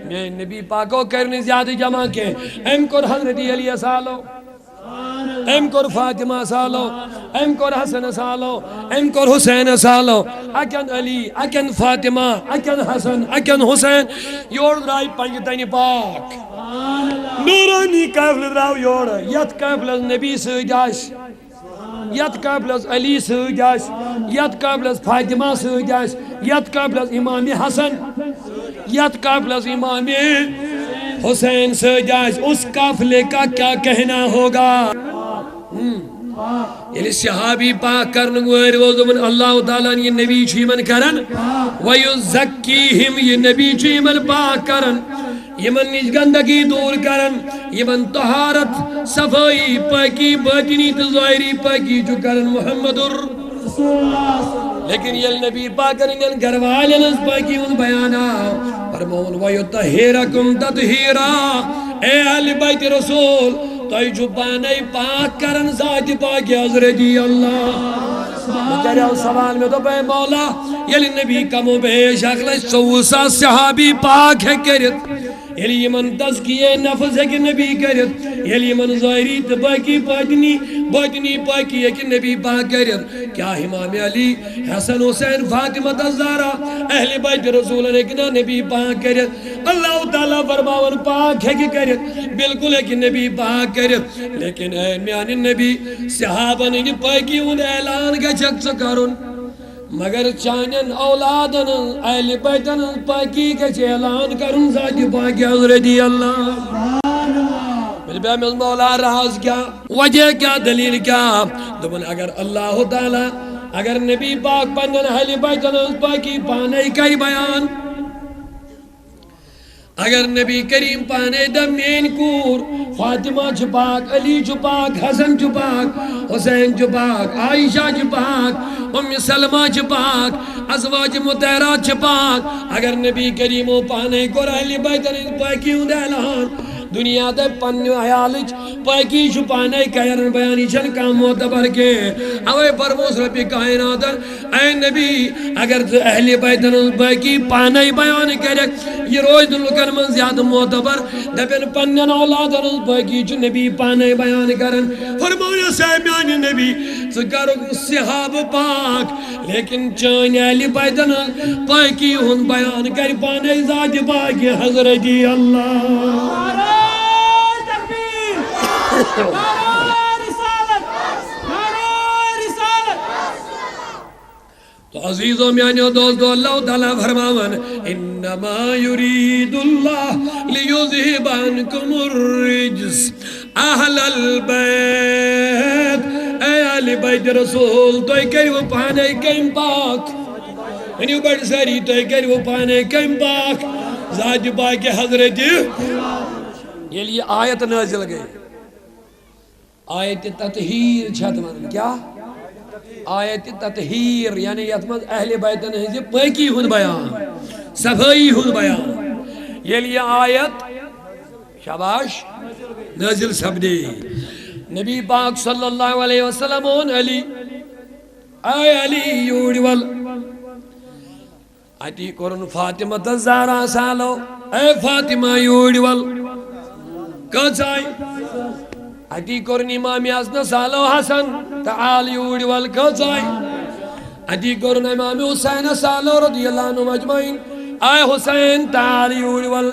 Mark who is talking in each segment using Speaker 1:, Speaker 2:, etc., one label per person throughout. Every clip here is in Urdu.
Speaker 1: میں نبی پاکو کرنے زیادہ جمع کے ام کر حضرت علی سالو ام کر فاطمہ سالو ام کر حسن سالو ام کر حسین سالو اکن علی اکن فاطمہ اکن حسن اکن حسین یور درائی پنجتنی پاک نورانی قافل دراو یور یت قافل نبی سجاش یت قافل علی سجاش یت قافل فاطمہ سجاش یت قافل امام حسن یت قافل امام حسین سجاش اس قافلے کا کیا کہنا ہوگا یعنی صحابی پاک کرن گوئر وزمن اللہ تعالیٰ یہ نبی چیمن کرن وَيُزَكِّيهِمْ یہ نبی چیمن پاک کرن یمن نش گندگی دور کرن یمن طہارت صفائی پاکی باطنی تظاہری پاکی جو کرن محمد لیکن یہ نبی پاک کرن گھر والن اس پاکی ان بیانا فرمون وَيُطَهِرَكُمْ تَطْهِيرًا اے اہل بیت رسول تُوئی جو پانے پاک کرن ذات پاک حضرت اللہ کہہ سوال میں تو بے مولا یلی نبی کمو بیش اگلے 100 صحابی پاک ہے کرت یلی من تزکیے نفس ہے کہ نبی کرت یلی من ظاہری تباکی باطنی پاکی ہے کہ نبی پاک کرت کیا امام علی حسن حسین فاطمہ الزہرا اہل بیت رسول نے کنا نبی پاک کرت اللہ تعالیٰ فرماون پاک ہے کہ کرت بالکل ہے کہ نبی پاک کرت لیکن اے میان نبی صحابہ نے پاکی ان اعلان کا چک سکارون مگر چانین اولادن اہل بیتن پاکی کے اعلان کرن ذات پاکی حضرت اللہ بالبہ میں مولا راز کیا وجہ کیا دلیل کیا دبن اگر اللہ تعالی اگر نبی پاک پندن اہل بیتن پاکی پانے کئی بیان اگر نبی کریم پانے دم مین کور فاطمہ چھپاک علی چھپاک حسن چھپاک حسین چھپاک عائشہ چھپاک ام سلمہ چھپاک ازواج مطہرہ چھپاک اگر نبی کریم پانے کو اہل بیتن پاکی ہوں اعلان دنیا دے پنیو حیالچ پاکی چھپانے کہرن بیانی چن کام معتبر کے اوے پرموس ربی کائناتر اے نبی اگر اہل بیتن پاکی پانے بیان کرے یہ روز دلکن من زیادہ معتبر دبن پنین اولادن پاکی چھ نبی پانے بیان کرن فرمویا سیمیان نبی سکرو صحاب پاک لیکن چین اہل بیتن پاکی ہن بیان کر پانے ذات پاکی حضرت اللہ تو عزیزوں میانیو دوستو اللہ تعالیٰ فرماون انما یرید اللہ لیذہب عنکم الرجس اہل البیت اے اہل بیت رسول تو کریو پانے کم پاک انیو بڑھ ساری تو کریو پانے کم پاک ذات پاک حضرت یہ لیے آیت نازل گئی آیت تطہیر چھت من کیا آیت تطہیر یعنی یتمد اہل بیتن ہے پاکی ہن بیان صفائی ہن بیان یہ لیے آیت شاباش نازل سبدی نبی پاک صلی اللہ علیہ وسلم علی اے علی یوڑول اتی قرن فاطمہ الزہرا سالو اے فاطمہ یوڑول کچائی اتی قرن امام حسن سالو حسن تعال یوڑول کچائی اتی قرن امام حسین سالو رضی اللہ عنہ مجمعین اے حسین تعال یوڑول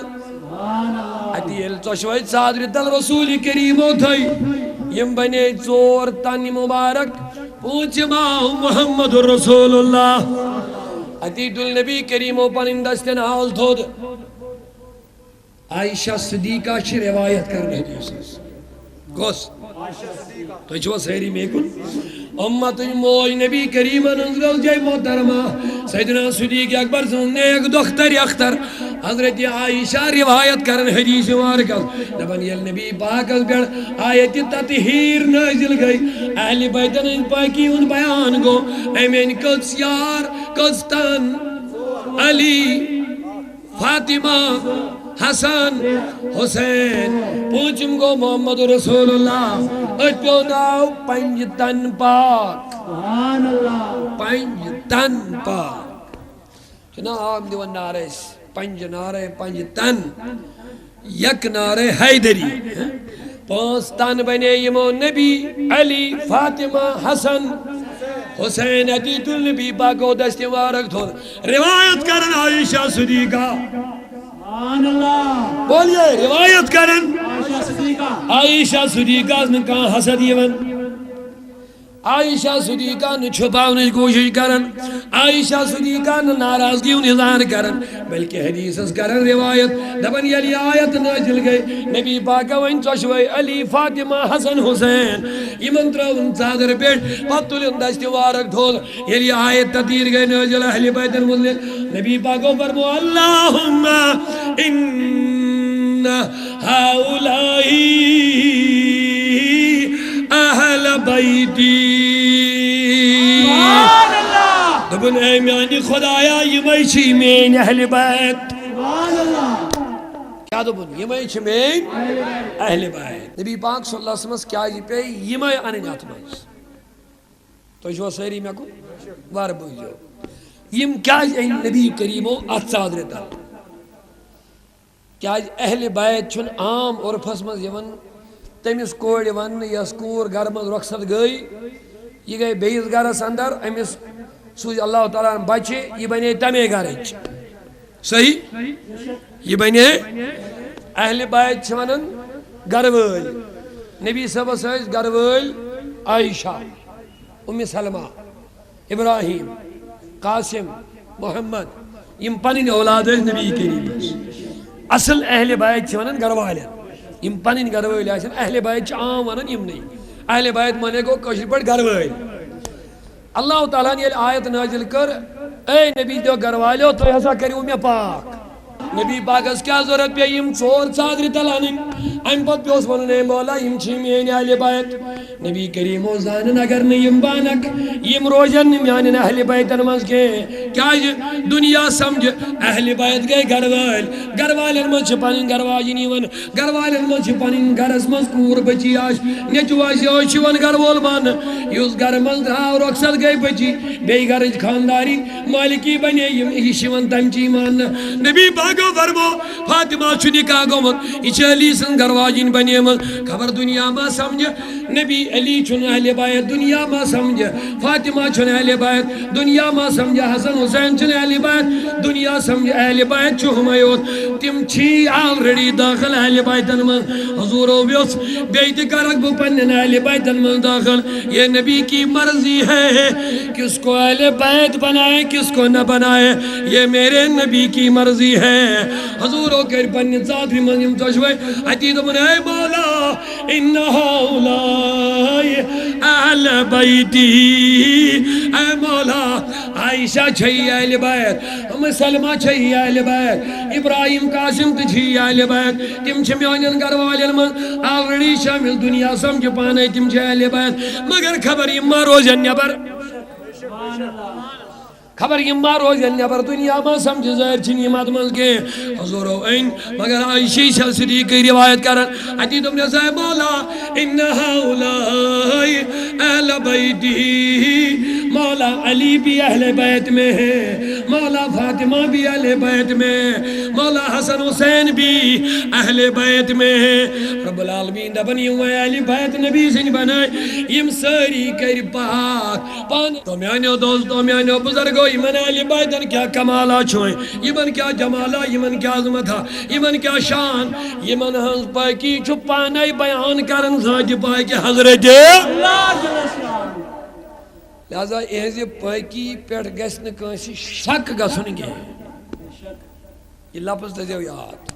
Speaker 1: اتی الچوشویت صادر دل رسول کریم تھئی یم بنے زور تن مبارک پوچھ ماہ محمد رسول اللہ اتی دل نبی کریم پنن دستن حال تھود عائشہ صدیقہ چھ روایت کرنے دیسس گوس تو چھو سہری میں کن امت موئی نبی کریم انزل جائے محترمہ سیدنا صدیق اکبر سننے ایک دختر اختر حضرت عائشہ روایت کرن حدیث مارکت دبن یل نبی پاک از بیڑ آیت تطہیر نازل گئی اہل بیتن ان پاکی ان بیان گو ایمین قدس یار قدستان علی فاطمہ حسن حسین پوچھم گو محمد رسول اللہ اٹھو ناو پنج تن پاک پنج تن پاک چنا آم دیون نارس پنج نعرے پنج تن یک نعرے حیدری 5 تن بنے یمو نبی علی فاطمہ حسن حسین عدید النبی پاکو دست مبارک تھو روایت کرن عائشہ صدیقہ سبحان اللہ بولیے روایت کرن عائشہ صدیقہ نے کہا حسد یمن عائشہ صدیقہ نے چھپاؤنے کوشش کرن عائشہ صدیقہ نے ناراضگی اظہار کرن بلکہ حدیث اس کرن روایت دبن یلی آیت نازل گئی نبی پاکہ وین چوشوئی علی فاطمہ حسن حسین یمن ترون صادر پیٹ پتلن دست وارک دھول یلی آیت تدیر گئی نازل اہل بیت المذلق نبی پاکہ فرمو اللہم ان ہاؤلائی اہل بیتی دبن اے میانی خدایا یمائی چھی مین اہل بیت کیا دبن یمائی چھی مین اہل بیت نبی پاک صلی اللہ علیہ وسلم کیا جی پہ یمائی آنے نات مائز تو جو سیری میں کو وار بوجھو یم کیا جی نبی کریمو اتساد رہتا کیا جی اہل بیت چھن عام اور پھسمز یمن تیمیس کوڑی ون یس کور گرمز رخصت گئی یہ گئی بیس گرس اندر امیس سوچ اللہ تعالیٰ بچے یہ بنے تمے گرچ صحیح یہ بنے اہل بیت چھوانن گرول نبی صلی اللہ علیہ وسلم گرول عائشہ ام سلمہ ابراہیم قاسم محمد یم پنن اولاد نبی کریم اصل اہل بیت چھوانن گروالن یم پنن گروال آسن اہل بیت عام ونن یم نہیں اہل بیت مانے کو کشر پٹ گروال اللہ تعالیٰ نے آیت نازل کر اے نبی دیو گروالیو تو ایسا کریو میں پاک نبی پاک اس کیا ضرورت پہ یم چور صادری تلانن ام پت پیوس وننے مولا یم چھی مین اہل بیت نبی کریم و زانن اگر نیم بانک یم روجن میانن اہل بیتن منز کے کیا دنیا سمجھ اہل بیت گئے گروالن من چھپانن گرواجنی ون گروالن من چھپانن گرس مذکور بچی آش نیچواش آشی ون گروال بان یوز گر من دھاو رخصت گئی بچی بے گرج خانداری مالکی بنے یم ایشی تمچی مان نبی پاک فرمو فاطمہ چھو نکاح گومت یہ علی سن گرواجین بنے من خبر دنیا ما سمجھ نبی علی چھن اہل بیت دنیا ما سمجھ فاطمہ چھن اہل بیت دنیا ما سمجھ حسن حسین چھن اہل بیت دنیا سمجھ اہل بیت چھو ہمیوت تم چھی آلریڈی داخل اہل بیتن من حضورو بیوس بیت کرک بو پنن اہل بیتن من داخل یہ نبی کی مرضی ہے کس کو اہل بیت بنائے کس کو نہ بنائے یہ میرے نبی کی مرضی ہے حضورو کر پنن ذات بھی من یمتوشوئے عتید من اے مولا انہا اولائی اہل بیتی اے مولا عائشہ چھئی اہل بیت ام سلمہ چھئی اہل بیت ابراہیم قاسم تچھی اہل بیت تم چھ میانن گروالن من آلریڈی شامل دنیا سمجھ پانے تم چھ اہل بیت مگر خبر یما روزن نبر خبر یما روزن نبر دنیا ما سمجھ ظاہر چھن یمات منز کے حضورو این مگر عائشی شل صدیق کی روایت کرن عدید ابن صاحب مولا انہا اولائی اہل بیتی مولا علی بھی اہل بیت میں ہے مولا فاطمہ بھی اہل بیت میں مولا حسن حسین بھی اہل بیت میں ہے رب العالمین دبن یوں اہل بیت نبی سن بنائے یم ساری کر پاک پان تو میانیو دوستو میانیو بزرگو یمن اہل بیتن کیا کمالا چھوئیں یمن کیا جمالا یمن کیا عظمتہ یمن کیا شان یمن ہنس پاکی چھپانے بیان کرن ذات پاکی حضرت لہذا ایزی پاکی پیٹ گسن کنسی شک گسن گے یہ لفظ تجھو یاد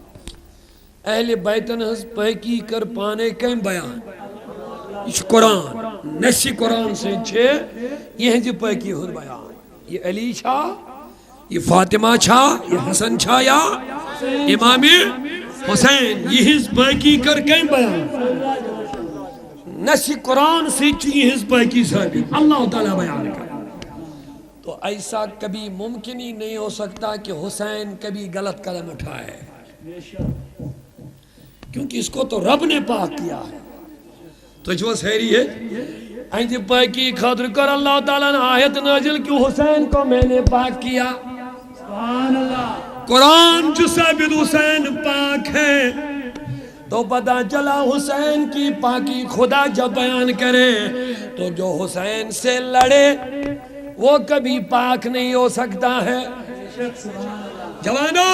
Speaker 1: اہل بیتن ہنس پاکی کر پانے کم بیان یہ قرآن نسی قرآن سے چھے یہ ہنسی پاکی ہن بیان یہ علی چھا یہ فاطمہ چھا یہ حسن چھا یا امام حسین یہ ہنس پاکی کر کم بیان نسی قرآن سے چی ہز پاکی ثابت اللہ تعالیٰ بیان کر تو ایسا کبھی ممکن ہی نہیں ہو سکتا کہ حسین کبھی غلط قدم اٹھائے کیونکہ اس کو تو رب نے پاک کیا ہے تو جو سہری ہے اینجی پاکی خاطر کر اللہ تعالیٰ نے آیت نازل کہ حسین کو میں نے پاک کیا سبحان اللہ قرآن جو ثابت حسین پاک ہے تو پتہ چلا حسین کی پاکی خدا جب بیان کرے تو جو حسین سے لڑے وہ کبھی پاک نہیں ہو سکتا ہے. جوانو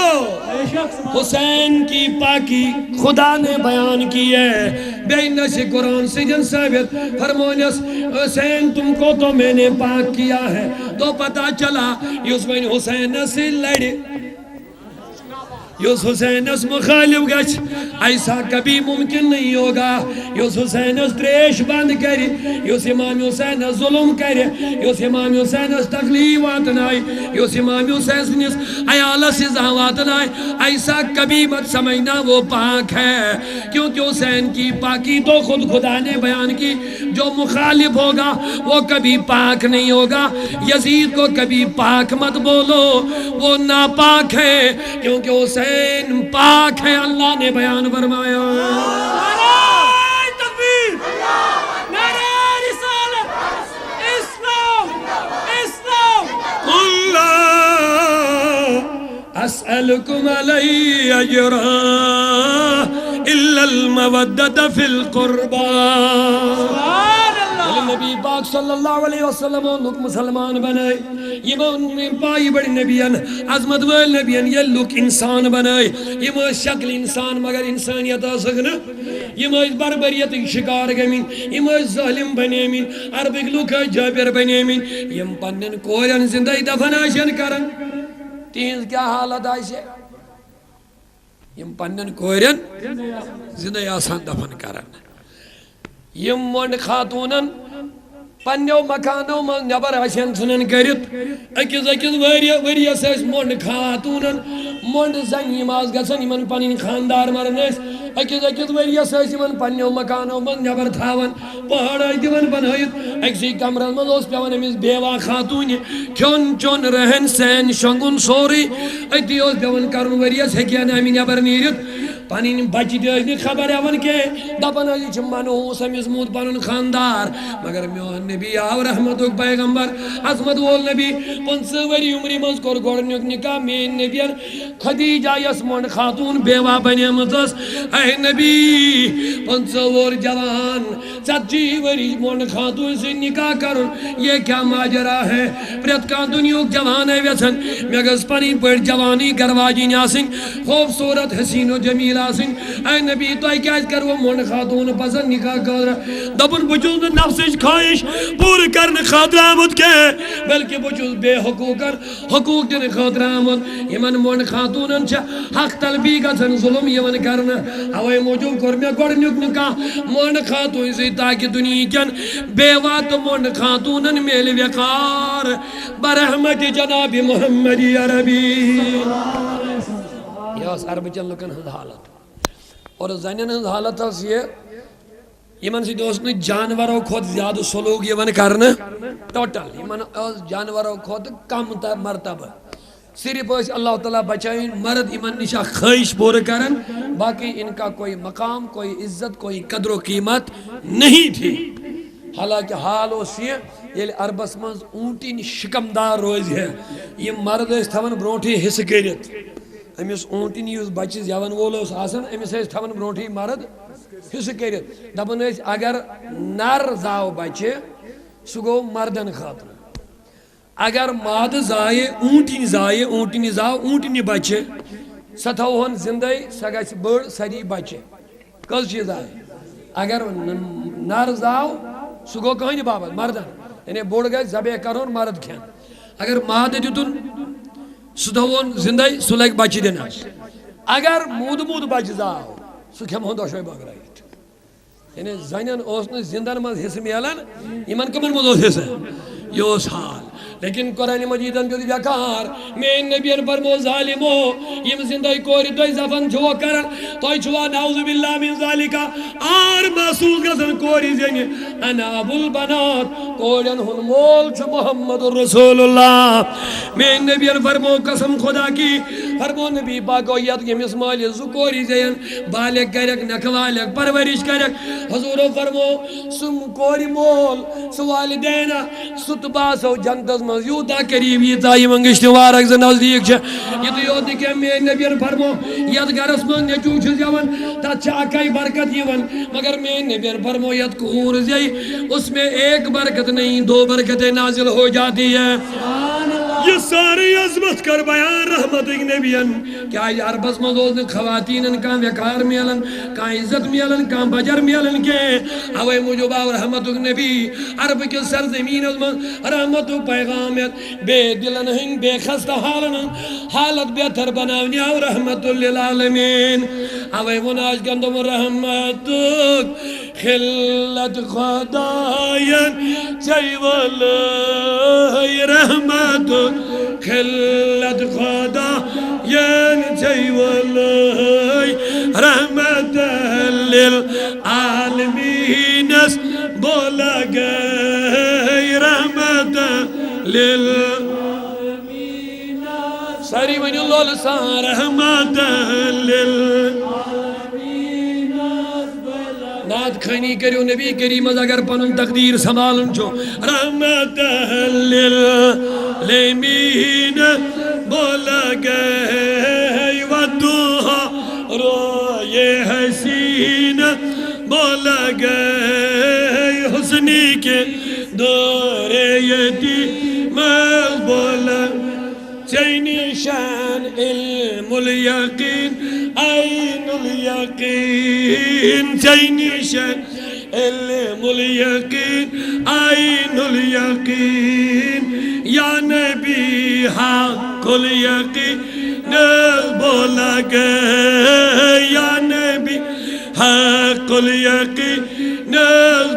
Speaker 1: حسین کی پاکی خدا نے بیان کی ہے بے نش قرآن سے جن ثابت فرمونس حسین تم کو تو میں نے پاک کیا ہے تو پتہ چلا یوسف حسین سے لڑے یوس حسین اس مخالف گچ ایسا کبھی ممکن نہیں ہوگا. یوس حسین اس تریش بند کری یوس امام حسین اس ظلم کرے یوس امام حسین اس تکلیف واتنائی یوس امام حسین اس عیال سزا واتنائی ایسا کبھی مت سمجھنا وہ پاک ہے کیونکہ حسین کی پاکی تو خود خدا نے بیان کی. جو مخالف ہوگا وہ کبھی پاک نہیں ہوگا. یزید کو کبھی پاک مت بولو وہ ناپاک ہے کیونکہ حسین پاک ہے. اللہ نے بیان فرمایا نعرہ تکبیر نعرہ رسالت اسلام اسلام. اللہ اسألکم علی اجرا الا المودۃ فی القربى. نبی پاک صلی اللہ علیہ وسلم لوگ مسلمان بنائے یہ پائی بڑی نبیان عظمت ویل نبیان یہ لوگ انسان بنائے یہ شکل انسان مگر انسانیت آسکنا یہ بربریت شکار گمین یہ ظالم بنیمین عربک لوگ جابر بنیمین یہ پنن کورین زندگی دفناشن کرن تینز کیا حالت آئیسے یہ پنن کورین زندگی آسان دفن کرن یم مونڈ خاتونن پنیو مکانو من نبر آشین سنن کرت اکیز وریس ایس مونڈ خاتونن مونڈ زنگی ماز گسن یمن پنین خاندار مرنیس اکیز وریس ایس یمن پنیو مکانو من نبر تھاون پہاڑ آئی دیون بنائیت اکسی کمرن من اس پیون امیز بیوا خاتونی کیون چون رہن سین شنگن سوری ایتی اس پیون کرن وریس ہکیان امی نبر نیرت پانین بچی دیوزنی خبر اون کے دپن علی چمانو سمیز مود پانون خاندار مگر میون نبی آو رحمتک پیغمبر عظمت وول نبی 5 وری عمری مز کور گوڑنیک نکاح مین نبیان خدیجہ یسمون خاتون بیوا بنی مزس اے نبی 5 ور جوان 40 وری مون خاتون سے نکاح کرن یہ کیا ماجرا ہے پریت کا دنیوک جوان ہے ویسن مگز پانین پر جوانی گرواجی نیاسن خوبصورت حسین و جمیل آسن اے نبی تو اے کیا کر وہ مون خاتون پسند نکاح کر دبن بچوز نفسش خواہش پور کرن خاطر آمد کے بلکہ بچوز بے حقوق دن خاطر آمد یمن مون خاتونن چا حق طلبی کا سن ظلم یمن کرنا ہوئے موجود کرمیا گوڑنیک نکاح مون خاتون سے تاکہ دنیا کن بے وات مون خاتونن میل وقار برحمت جناب محمد عربی یہ عربچن لکن ہند حالت اور زنین ہند حالت ہے یہ یمن سی دوستنی جانوروں خود زیادہ سلوک یمن کرنا ٹوٹل یمن جانوروں خود کم مرتبہ صرف اس اللہ تعالیٰ بچائیں مرد یمن نشا خواہش پور کرن باقی ان کا کوئی مقام کوئی عزت کوئی قدر و قیمت نہیں تھی. حالانکہ حال اس یہ عربس منز اونٹی شکمدار روز ہے یہ مرد اس تھون برونٹھی حصہ کرت امس اونٹی نیوز بچہ زیون وولوس آسن امس اس تھون برونٹھی مرد حصہ کرت دپن اگر نر زاو بچہ سہ گو مردن خاطر اگر ماد زائے اونٹی زاو اونٹی بچہ سہ تھوہن زندے سہ گژھِ بڑ سری بچہ کس چیز آئے اگر نر زاو سہ گو کہانی بابت مردن یعنی بوڑ گئے ذبح کرون مرد کھین اگر ماد دیتن سہ تھوہن زندے سہ لگ بچہ دن اگر مود بچہ زاو سہ کھیمہن دۄشوے بٲگرٲیِتھ یعنی زنین اوس نہٕ زندن منٛز حصہٕ میلان یمن کمن منٛز اوس حصہٕ یہ اوس حال لیکن قرآن مجیدن دیت بیکار مین نبیان فرمو ظالمو یم زندگی کوری توی زفن چھو کرن توی چھوا نعوذ باللہ من ذالکا آر محسوس گسن کوری زینی انا ابو البنات کورین ہن مول چھو محمد رسول اللہ مین نبیان فرمو قسم خدا کی فرمو نبی پاکو ید یمس مالی زکوری زین بالک کرک نکوالک پرورش کرک حضور فرمو سم کوری مول سوالدینا ستباسو جنتز من یوتا قریب یتا یہ منگشت وارک زن نزدیک چھے یہ تو یوتی کہ میں نبی فرمو ید گرس من نیچو چھز یون تا چاکائی برکت یون مگر میں نبی فرمو ید کور زی اس میں ایک برکت نہیں دو برکتیں نازل ہو جاتی ہے یہ ساری عظمت کر بیان رحمت نبیان کیا عربس مزوز خواتین کان وقار میلن کان عزت میلن کان بجر میلن کے اوے مجھوبا رحمت نبی عرب کے سرزمین رحمت پیغامیت بے دلن ہنگ بے خستہ حالت بہتر بناونی او رحمت للعالمین اوے مناج گندم رحمت خلت خداین چیول رحمت خلت خداین چیول رحمت للعالمین بولا گئی رحمت للعالمین ساری من اللہ لسان رحمت للعالمین نات خانی کریو نبی کریم اگر پنن تقدیر سنبھالن چھو رحمت للعالمین بولا گئی ودوہا روئے حسین بولا گئی حسنی کے دور یتیم بولا چینی شان علم الیقین عین الیقین چینی شان علم الیقین عین الیقین یا نبی حق الیقین بولا گئے یا نبی حق الیقین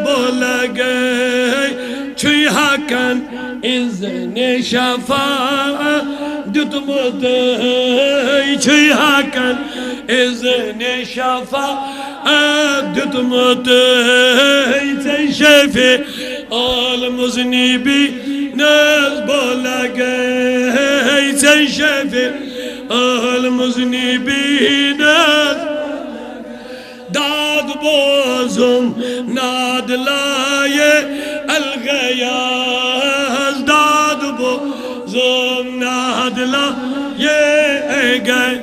Speaker 1: بولا گئے چھوئی حقاً اذن شفاء دتمت چھوئی حقاً اذن شفاء دتمت چی شفی المذنبی بولا گئے چی شفی المذنبین داد بوزم ناد لائے الغیاز داد بوزم ناد لائے گئے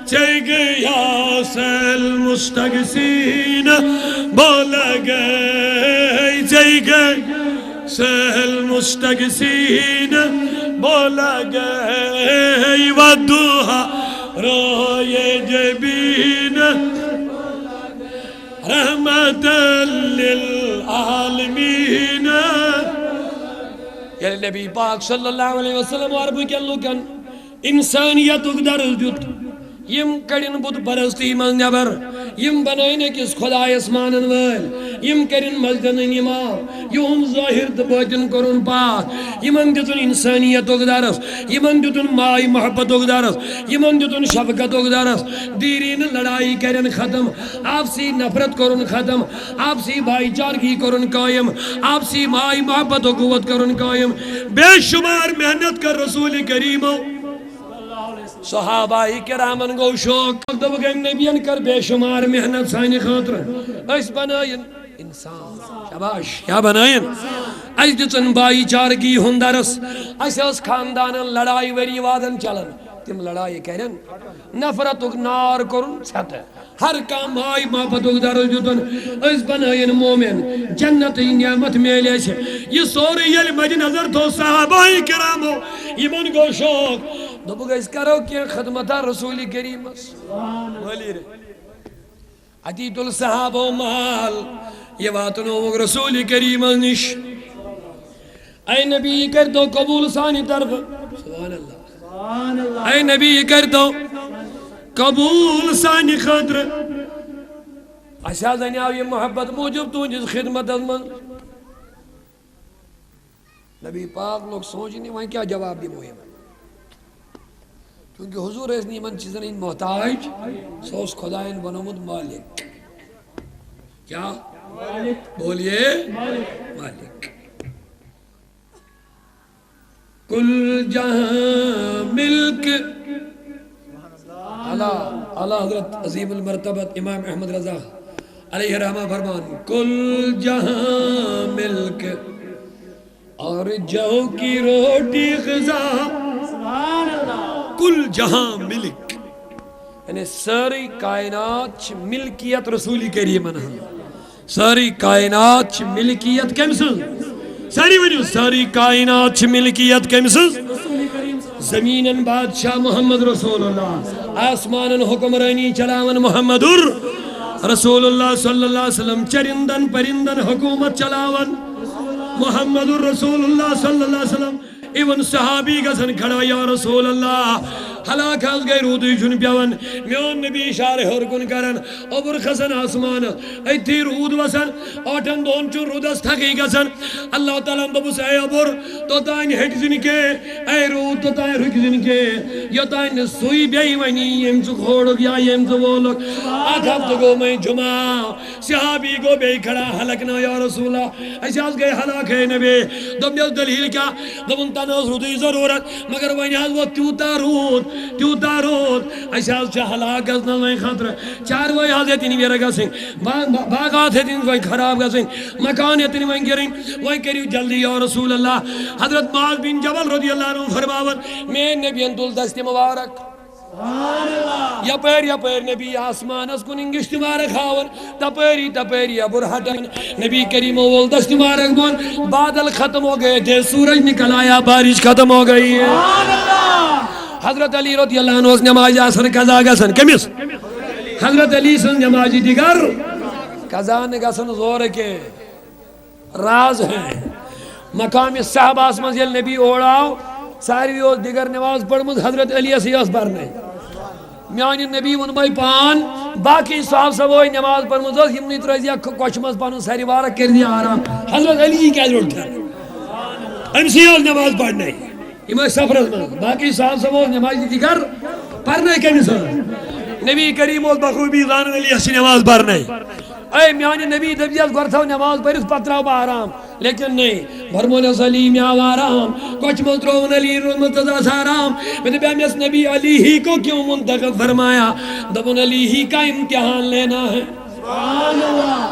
Speaker 1: چگ یاس المستغسین بولا گئے چگ سہل مستغسین بولا گئے ودوہا روئے جبین رحمت للعالمین یعنی نبی پاک صلی اللہ علیہ وسلم عربی کے لکن انسانیت اگدر جت یم کرن بود پرستی من نبر یم بنائن کس خدا اسمانن ول یم کرن مسجدن امام یم ظاہر باطن کرن پاک یمن دتن انسانیت اگدارس یمن دتن مائی محبت اگدارس یمن دتن شفقت اگدارس دیرین لڑائی کرن ختم آپسی نفرت کرن ختم آپسی بھائی چارگی کرن قائم آپسی مائی محبت و قوت کرن قائم بے شمار محنت کر رسول کریم صحابہ کرامن گو شوق دب گئے نبیان کر بے شمار محنت سانی خاطر اس بنائن انسان شباش کیا بنائن اس دتن بائی چارگی ہندرس اس خاندان لڑائی وری وادن چلن تم لڑائی کرن نفرت نار کرن چھت ہر کام آئی محبت اگدارس دتن اس بنائن مومن جنت نعمت میلے سے یہ سوری یل مج نظر تو صحابہ کرامو یمن گو شوق دبو گئے اس کرو کیا خدمتا رسول کریم ولی رہے عدید الصحابہ و محال یہ باتنو رسول کریم نش اے نبی کر دو قبول ثانی طرف سبحان اللہ اے نبی کر دو قبول ثانی خطر اشیاء دنیا یہ محبت موجب تو جس خدمت ازمن نبی پاک لوگ سوچنی وہاں کیا جواب دی مہم کیونکہ حضور اس نیمن چیزن ان محتاج سوس خداین بنامد مالک کیا بولیے مالک کل جہاں ملک اعلیٰ حضرت عظیم المرتبت امام احمد رضا علیہ رحمہ فرمان کل جہاں ملک اور جو کی روٹی غذا کل جہاں ملک یعنی ساری کائنات چھ ملکیت رسول کریم ساری کائنات چھ ملکیت کم سن ساری ونیو ساری کائنات چھ ملکیت کم سن زمینن بادشاہ محمد رسول اللہ آسمانن حکمرانی چلاون محمد رسول اللہ صلی اللہ علیہ وسلم چرندن پرندن حکومت چلاون محمد رسول اللہ صلی اللہ علیہ وسلم ایون صحابی گسن کھڑا یا رسول اللہ ہلاک حض گئی رودی جن پیون میون نبی اشارے ہرکن کرن اوبر خسن آسمان ایتھی رود وسن اوٹن دون چون رودس تھکی گسن اللہ تعالیٰ دبس اے اوبر تو تائن ہٹ زن کے اے رود تو تائن رک زن کے یا تائن سوئی بیئی ونی یم چو کھوڑک یا یم چو بولک آٹھ ہفت گو میں جمعہ صحابی گو بیئی کھڑا حلقنا یا رسول اللہ ایسے آز گئے حلاک ہے نبی دم بیس دلیل کیا دم تناز رودی ضرورت مگر ونی آز وہ تیوتا رود ایساز چاہ حلاک گزنا وہیں خطر چار وہی حاضر تینی میرا گسیں باغات ہے تینی وہیں خراب گسیں مکان ہے تینی وہیں گریں وہیں کریو جلدی یا رسول اللہ حضرت معاذ بن جبل رضی اللہ عنہ فرماون میں نبی انتول دست مبارک یا پیر نبی آسمان اس کن انگشت مارک خاون تپیری ابر ہٹن نبی کریم اول دست مارک بون بادل ختم ہو گئے تھے سورج نکل آیا بارش ختم ہو گئی ہے حضرت علی رضی اللہ عنہ نماز آسر قضا گسن کمیس حضرت علی سن نماز دیگر قضا نگسن زور کے راز ہیں مقام صحابہ آسمان یل نبی اوڑاو ساری دیگر نماز پڑھمز حضرت علی سیاس برنے میانی نبی ون بائی پان باقی صاحب سبوئی نماز پڑھمز یمنی ترزیا کوچمز پانو ساری بارک کر دیا آرام حضرت علی جی کیا ضرورت ہے ہم سیاس نماز پڑھنے امام سفرت میں باقی صاحب سبوئی نماز دیگر پڑھنے کے نسان نبی کریم بخوبی زان علی اسی نماز پڑھنے اے میانی نبی دبیت گورتھو نماز پڑھس پتراو با آرام لیکن نہیں بھرمون سلیم یا آرام کچھ مطرون علی رمتزا سارام میں نے بیمیس نبی علی ہی کو کیوں منتخب فرمایا دبن علی ہی کا امتحان لینا ہے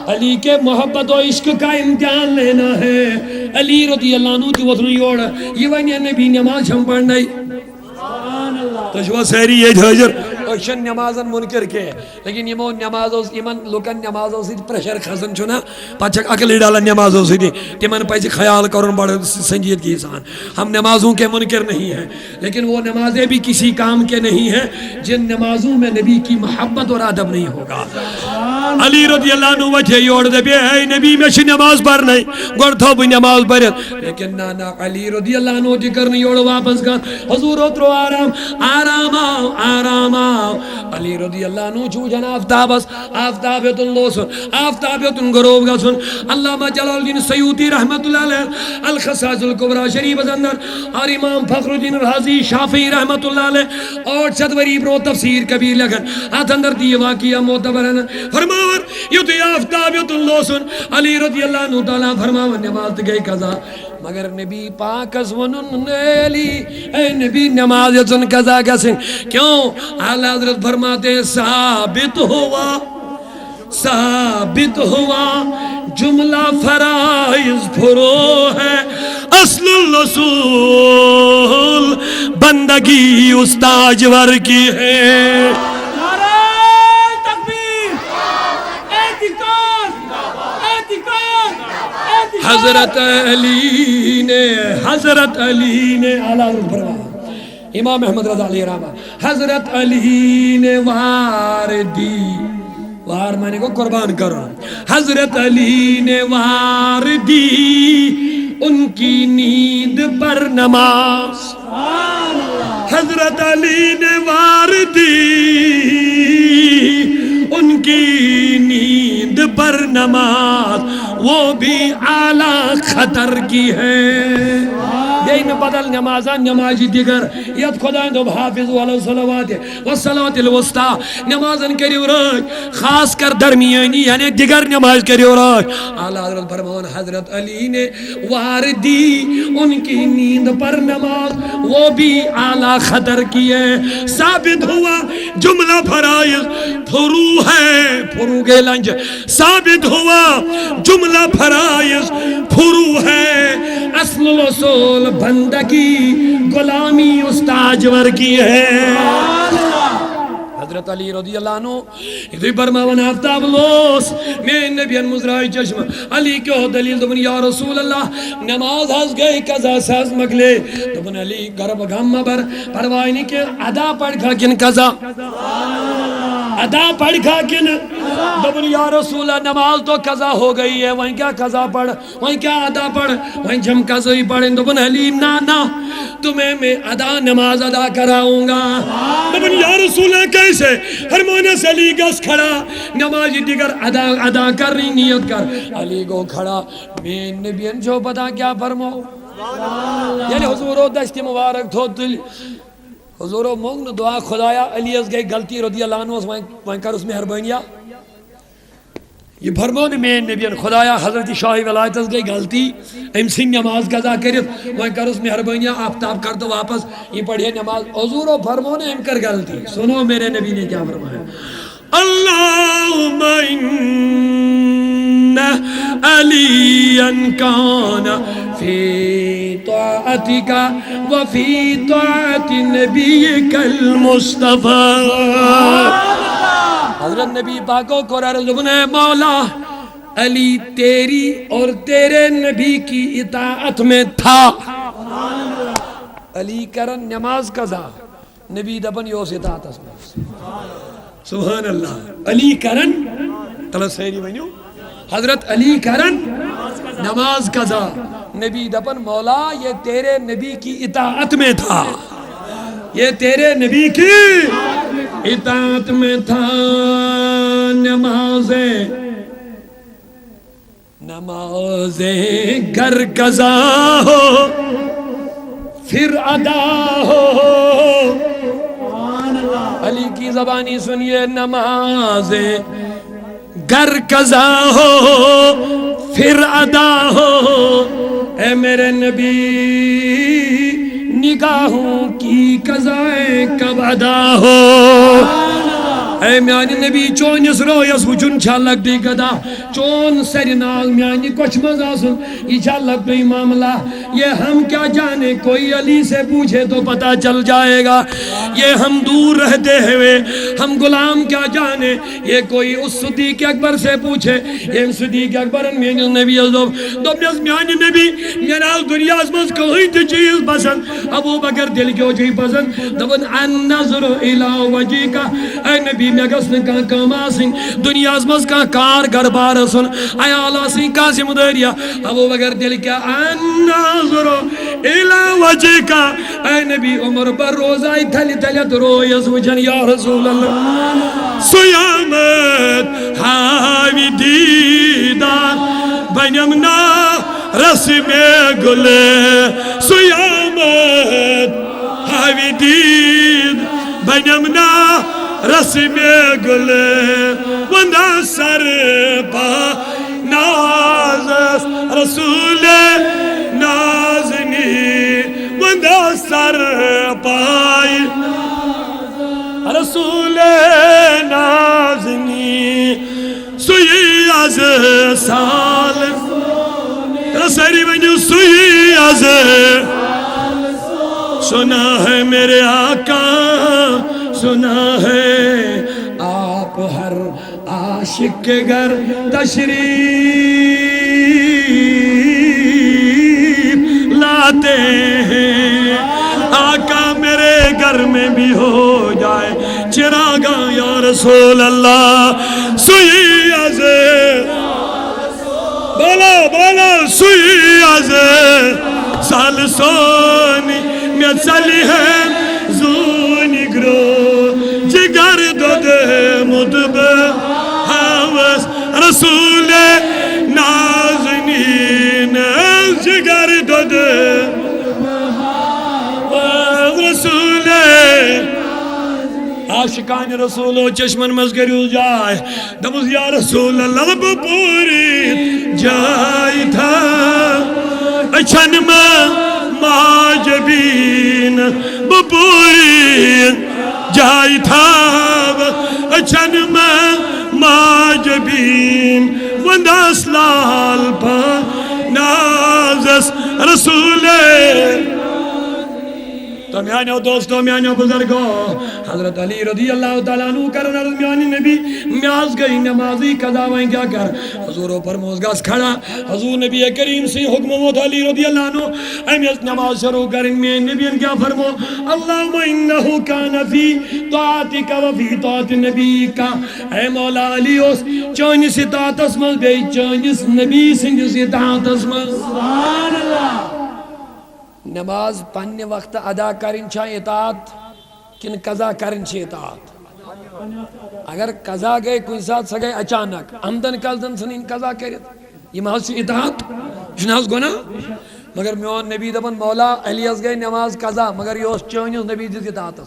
Speaker 1: علی کے محبت و عشق کا امتحان لینا ہے علی رضی اللہ عنہ جو وطنی اوڑ یہ وینی نبی نماز ہم پڑھنا تشوہ سہری یہ جھاجر اشن نمازن منکر کے لیکن یہ نمازوں ایمن لوکن نمازوں سے پریشر خزن چھنا پاچک اکلی ڈالا نمازوں سے تیمن پیچھے خیال کرن بڑھ سنجید کی انسان ہم نمازوں کے منکر نہیں ہیں لیکن وہ نمازیں بھی کسی کام کے نہیں ہیں جن نمازوں میں نبی کی محبت اور ادب نہیں ہوگا علی رضی اللہ عنہ وجہ یوڑ دے بے اے نبی میں شی نماز پڑھ نہیں گوڑ تھو بھی نماز پڑھ لیکن نانا علی رضی اللہ عنہ ذکر نہیں یوڑ واپس کر حضور اترو آرام آؤ علی رضی اللہ عنہ چھو جن آفتابیتن لوسن آفتابیتن گروب گسن علامہ جلال الدین سیوطی رحمت اللہ علیہ الخصائص الکبریٰ شریف اندر اور امام فخر الدین رازی شافعی رحمت اللہ علیہ اور چدوری برو تفسیر کبیر لگن ہاتھ اندر دی واقعہ معتبر ہے فرماور یو تی آفتابیتن لوسن علی رضی اللہ عنہ تعالیٰ فرماور نماز گئی قضا مگر نبی پاک از ونن علی اے نبی نماز یزن قضا گسن کیوں اعلی حضرت فرماتے ثابت ہوا جملہ فرائض پھرو ہے اصل الرسول بندگی استاجور کی ہے حضرت علی نے اعلیٰ فرمایا امام احمد رضا علیہ رحمہ حضرت علی نے وار مانے کو قربان کرو حضرت علی نے وار دی ان کی نیند پر نماز حضرت علی نے وار دی ان کی نیند پر نماز وہ بھی اعلیٰ خطر کی ہے بیٚیہِ بدل نمازا نمازِ دِگر یتھ خۄدایَن دوٚپ حافظو علی الصلوات والصلاۃ الوسطیٰ نمازن کٔرِو رٲچھ خاص کر درمیانی یعنی دیگر نماز کٔرِو رٲچھ اعلیٰ حضرت فرمان حضرت علی نے وار دی ان کی نیند پر نماز وہ بھی اعلیٰ خطر کی ہے ثابت ہوا جملہ فرائض فرو ہے فرو گئے لنج ثابت ہوا جملہ فرائض فرو ہے اصل الاصول بندگی غلامی استاجور کی ہے حضرت علی رضی اللہ عنہ ادھر برماون آفتاب لوس میں نبیان مزرائی چشم علی کیوں دلیل دبن یا رسول اللہ نماز ہز گئی قضا ساز مگلے دبن علی گرب غم بر پروائنی کے ادا پڑھ کھا کن قضا ادا پڑھ کھا کن دبن یا رسول اللہ نماز تو قضا ہو گئی ہے وہیں کیا قضا پڑھ وہیں کیا ادا پڑھ وہیں جم قضا ہی پڑھیں دبن علی نا تمہیں میں ادا نماز ادا کراؤں گا دبن یا رسول اللہ کیسے ہرمونہ سے علی گس کھڑا نماز دیگر ادا کر رہی نیت کر علی کو کھڑا میں نبیان جو پتا کیا فرماؤ یعنی حضورو دشت مبارک تھو دل حضورو مونگ دعا خدایا علی از گئی غلطی رضی اللہ عنہ وہیں کر اس میں مہربانیاں یہ فرمون میں نبیان خدایا حضرت شاہی ولایت از گئی غلطی ام سنگ نماز قضا کرت وہیں کر اس میں مہربانیاں آفتاب کر دو واپس یہ پڑھئے نماز حضورو فرمون ام کر غلطی سنو میرے نبی نے کیا فرمایا اللہم ان علیاً کان فی طاعتک وفی طاعت نبیک المصطفیٰ حضرت نبی پاکو کو رضبن ہے مولا علی تیری اور تیرے نبی کی اطاعت میں تھا علی کرن نماز قضا نبی دبن یوس اطاعت اسمہ سبحان اللہ علی کرن طلب سہری بنیو حضرت علی کرن نماز قضا نبی دبن مولا یہ تیرے نبی کی اطاعت میں تھا یہ تیرے نبی کی اطاعت میں تھا نمازیں گر قضا ہو پھر ادا ہو علی کی زبانی سنیے نمازیں گر قضا ہو پھر ادا ہو اے میرے نبی نگاہوں کی قضائیں کب ادا ہو اے میانی نبی چون اس رویس وچن چھلک دی گدا چون سرنال میانی کچھ مزاسن یہ چھلک دی معاملہ یہ ہم کیا جانے کوئی علی سے پوچھے تو پتا چل جائے گا یہ ہم دور رہتے ہوئے ہم غلام کیا جانے یہ کوئی اس صدیق اکبر سے پوچھے یہ صدیق اکبر میانی نبی دوبنیس میانی نبی میانال دنیا ازمز کوئی تی چیز پسند ابو بکر دل کیوں چیز پسند دبن ان نظر الہ وجی کا اے نبی میں گسن کا کام آسن دنیا ازمز کا کار گربار سن ایال آسن کا ذمہ داریا ابو بکر دل کیا ان نظر الہ وجی کا اے نبی عمر پر روزائی تھلی تھلیت رویس وجن یا رسول اللہ سیامت حاوی دیدان بنیمنا رسم گلے سیامت حاوی دید بنیمنا رسم گلے وندہ سر پا ناز رسول نازنی وندہ سر پائی رسول نازنی سوئی از سال رسری بنیو سوئی از سنا ہے میرے آقا سنا ہے آپ ہر عاشق کے گھر تشریف لاتے ہیں آقا میرے گھر میں بھی ہو جائے چراغا یا رسول اللہ سوئی از بولا سوئی از سال سونی میں چلی ہے زونی گرو جگر دود مدب حوث رسول نازنین جگر دود عاشقان رسولو چشمن مز کریو جائے دمز یا رسول اللہ پوری جائے تھا اچھن میں ماجبین پوری جائے تھا اچھن میں ماجبین ونداس لال پا نازس رسول تو میانو دوستو میانو بزرگو حضرت علی رضی اللہ تعالیٰ عنہ کرن عرض میانی نبی میاز گئی نمازی قضا وائیں کیا کر حضوروں پر موزگاز کھڑا حضور نبی کریم سے حکم موت علی رضی اللہ عنہ امیت نماز شروع کرن میں نبی ان کیا فرمو اللہم انہو کان فی طاعتک و فی طاعت نبی کا اے مولا علی اس چونس اطاعت اسمال بے چونس نبی سنجس اطاعت اسمال سبحان اللہ نماز پننے وقت ادا کرن چھا اطاعت کن قضا کرن چھا اطاعت اگر قضا گئے کوئی ساتھ سا گئے اچانک آمدن کلدن سنین قضا کرت یہ محض سے اطاعت جناز گونا مگر میون نبی دبن مولا علی از گئے نماز قضا مگر یہ اس چونیس نبی جس اطاعت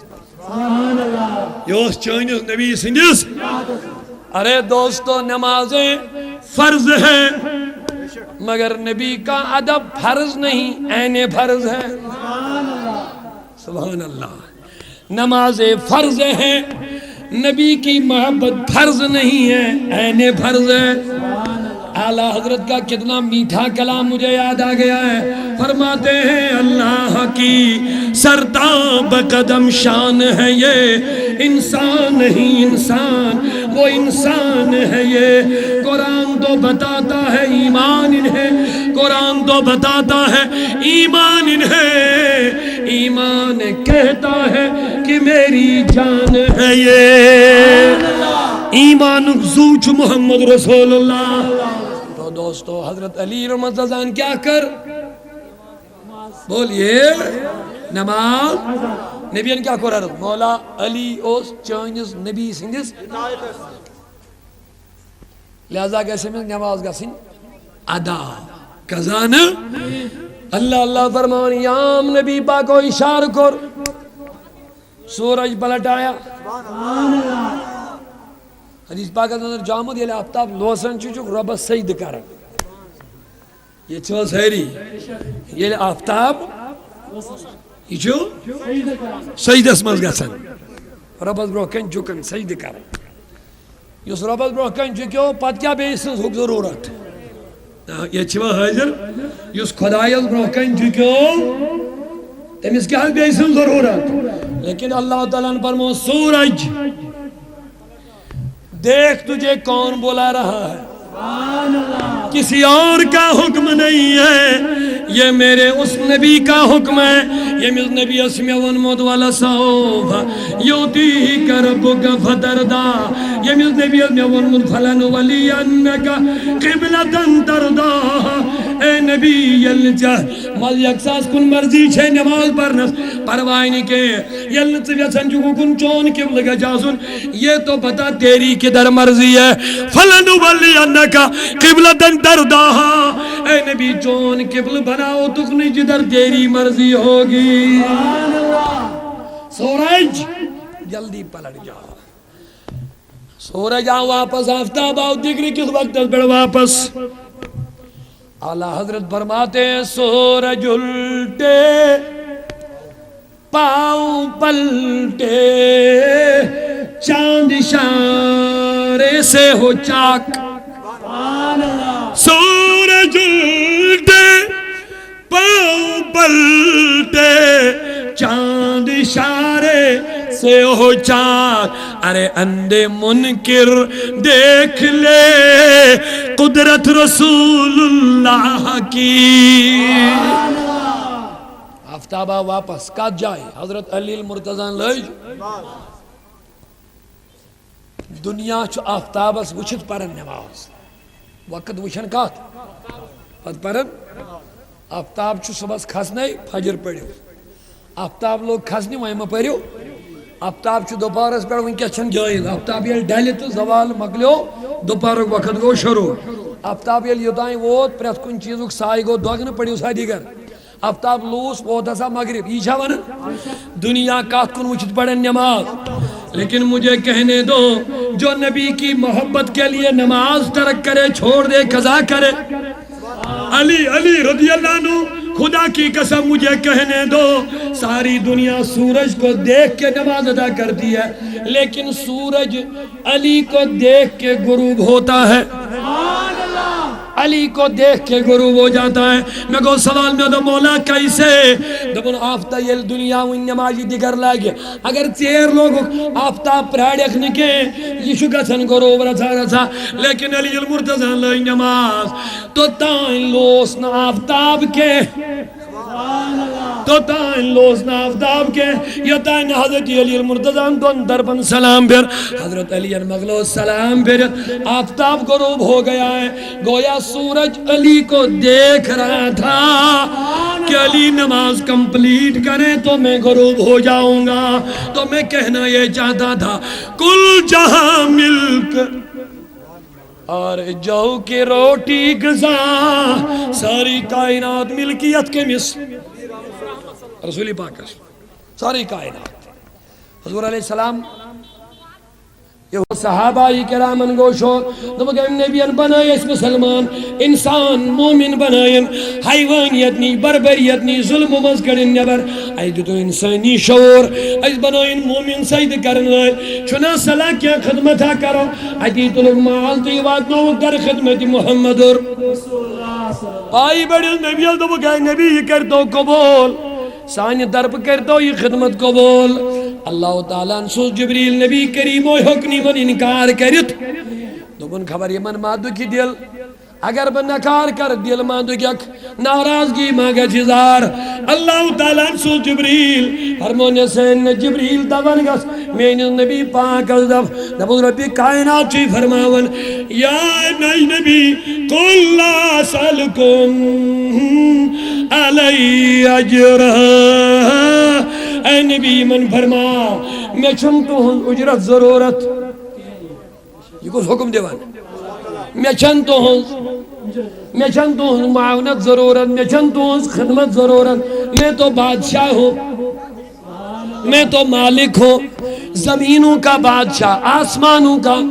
Speaker 1: یہ اس چونیس نبی سنجس ارے دوستو نمازیں فرض ہے مگر نبی کا ادب فرض نہیں عین فرض ہے سبحان اللہ نماز فرض ہے نبی کی محبت فرض نہیں ہے عین فرض ہے اعلیٰ حضرت کا کتنا میٹھا کلام مجھے یاد آ گیا ہے فرماتے ہیں اللہ کی سرتاب قدم شان ہے یہ انسان نہیں انسان وہ انسان ہے یہ قرآن تو بتاتا ہے ایمان انہیں قرآن تو بتاتا ہے ایمان انہیں ایمان کہتا ہے کہ میری جان ہے یہ ایمان زوچ محمد رسول اللہ تو دوستو حضرت علی رحمت اللہ کیا کر بولیے نماز نبی کیا کر رہا مولا علی اوس چانس نبی سندس لہذا کیسے میں نماز کا سن ادا قضا نہ اللہ اللہ فرمان یام نبی پاک کو اشار کر سورج پلٹ آیا حدیث پاک اندر جامد یہ آفتاب لوسن چوچک رب سجد کر یہ چھو سہری یہ آفتاب یہ چھو سجد اسمز گسن رب برکن چکن سجد کر یس رب برکن چکیو پت کیا بیسن حق ضرورت یہ چھو حاضر یس خدایت برکن چکیو تمیز کیا بیسن ضرورت لیکن اللہ تعالیٰ نے فرمو سورج دیکھ تجھے کون بلا رہا ہے کسی اور کا حکم نہیں ہے یہ میرے اس نبی کا حکم ہے یہ مز نبی اسمی ونمود والا صحوفا یوتی کا ربک فتردا یہ مز نبی اسمی ونمود فلن ولی انکا قبلتن تردا اے نبی یلچہ مل یکساس کن مرضی چھے نماز پرنس پروائنی کے یلچہ ویسن جو کن چون قبل کا جاسن یہ تو پتا تیری کدر مرضی ہے فلن ولی انکا قبلتن تردا اے نبی چون قبل بناؤ تکنے جدر تیری مرضی ہوگی سورج جلدی پلٹ جاؤ سورج آؤ واپس آفتاب آؤ دیکھری کس وقت بڑھ واپس اعلیٰ حضرت فرماتے ہیں سورج الٹے پاؤں پلٹے چاند اشارے سے ہو چاک سورج الٹے پاؤں پلٹے چاند اشارے سے ہو چاک ارے اندھے منکر دیکھ لے قدرت رسول اللہ کی آفتابہ واپس کات جائے حضرت علی المرتضان لج دنیا چو آفتابس وچھت پرن نماز وقت وچھن کات پت پرن آفتاب چو صبح کھسنے فجر پڑھو آفتاب لوگ کھسنے وائمہ پڑھو آفتاب چو دوپارس پڑھو ان کیا چھن جائز آفتاب یہ ڈیلی تو زوال مکلیو دوپارک وقت گو شروع آفتاب یہ یوتائیں ووت پریت کن چیزوں سائی گو دوگن پڑھو سائی دیگر آفتاب لوس ووت ایسا مغرب یہ چھا ون دنیا کات کن وچھت پڑھن نماز لیکن مجھے کہنے دو جو نبی کی محبت کے لیے نماز ترک کرے چھوڑ دے قضا کرے علی رضی اللہ عنہ خدا کی قسم مجھے کہنے دو ساری دنیا سورج کو دیکھ کے نماز ادا کرتی ہے لیکن سورج علی کو دیکھ کے غروب ہوتا ہے علی کو دیکھ کے غروب ہو جاتا ہے میں کو سوال میں دو مولا کیسے دبن آفتہ یہ دنیا وین نمازی دیگر لائے اگر چیر لوگ آفتاب پراڑیک نکے یہ شکسن غروب رسا لیکن علی المرتضی لائے نماز تو تائن لوسن آفتاب کے تو تائن لوسن آفتاب کے یا تائن حضرت علی المرتضی دون دربن سلام پھر حضرت علی المغلو سلام پھر آفتاب غروب ہو گیا ہے گویا سورج علی کو دیکھ رہا تھا کہ علی نماز کمپلیٹ کریں تو میں غروب ہو جاؤں گا تو میں کہنا یہ چاہتا تھا کل جہاں مل کر اور جو کی روٹی غذا ساری کائنات ملکیت کے مس رسول پاک ساری کائنات حضور علیہ السلام یہ صحابہ کرامن گوشو دبگا نبیان بنائے اس مسلمان انسان مومن بنائیں حیوانیت نی بربریت نی ظلم و مزگڑن نبر ایدو تو انسانی شعور ایز بنائیں مومن سید کرنائے چنا صلاح کیا خدمتہ کرو ایدی تو لوگ معالتی واتنو در خدمت محمد آئی بڑی نبی دبگا نبی کرتو قبول سانی درب کرتو یہ خدمت قبول اللہ تعالیٰ انسوس جبریل نبی کریم و حکنی من انکار کرت دوبن خبر یہ من مادو کی دل اگر بن نکار کر دل مادو کی اک ناراضگی ماگا چیزار اللہ تعالیٰ انسوس جبریل فرمونے سین جبریل دبن گس میں نبی پاک از دبن ربی کائنات چی فرماون یا نبی قل لا سالکم علی اجرہ اے نبی من فرما میں چھنتو ہوں اجرت ضرورت یہ کچھ حکم دیوان میں چھنتو ہوں معاونت ضرورت میں چھنتو ہوں خدمت ضرورت میں تو بادشاہ ہوں میں تو مالک ہوں زمینوں کا بادشاہ آسمانوں کا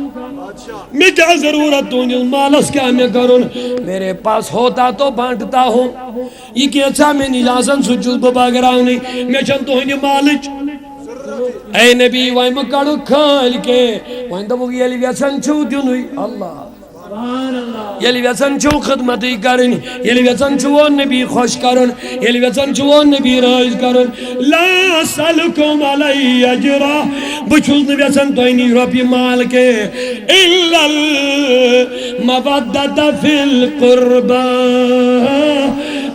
Speaker 1: میں کیا ضرورت ہوں جس مالس کیا میں کروں میرے پاس ہوتا تو بانٹتا ہوں یہ کیسا میں نجازن سجود بباگراؤں نہیں میں چنتو ہوں یہ مالک اے نبی وائم مکڑو کھال کے وائن دبو یہ ویسن چھو دنوی اللہ یہ ویسن چھو خدمتی کرن یہ ویسن چھو نبی خوش کرن یہ ویسن چھو نبی رائز کرن لا سالکم علی اجرہ بچوز ویسن توینی ربی مال کے الا المودت فی القربہ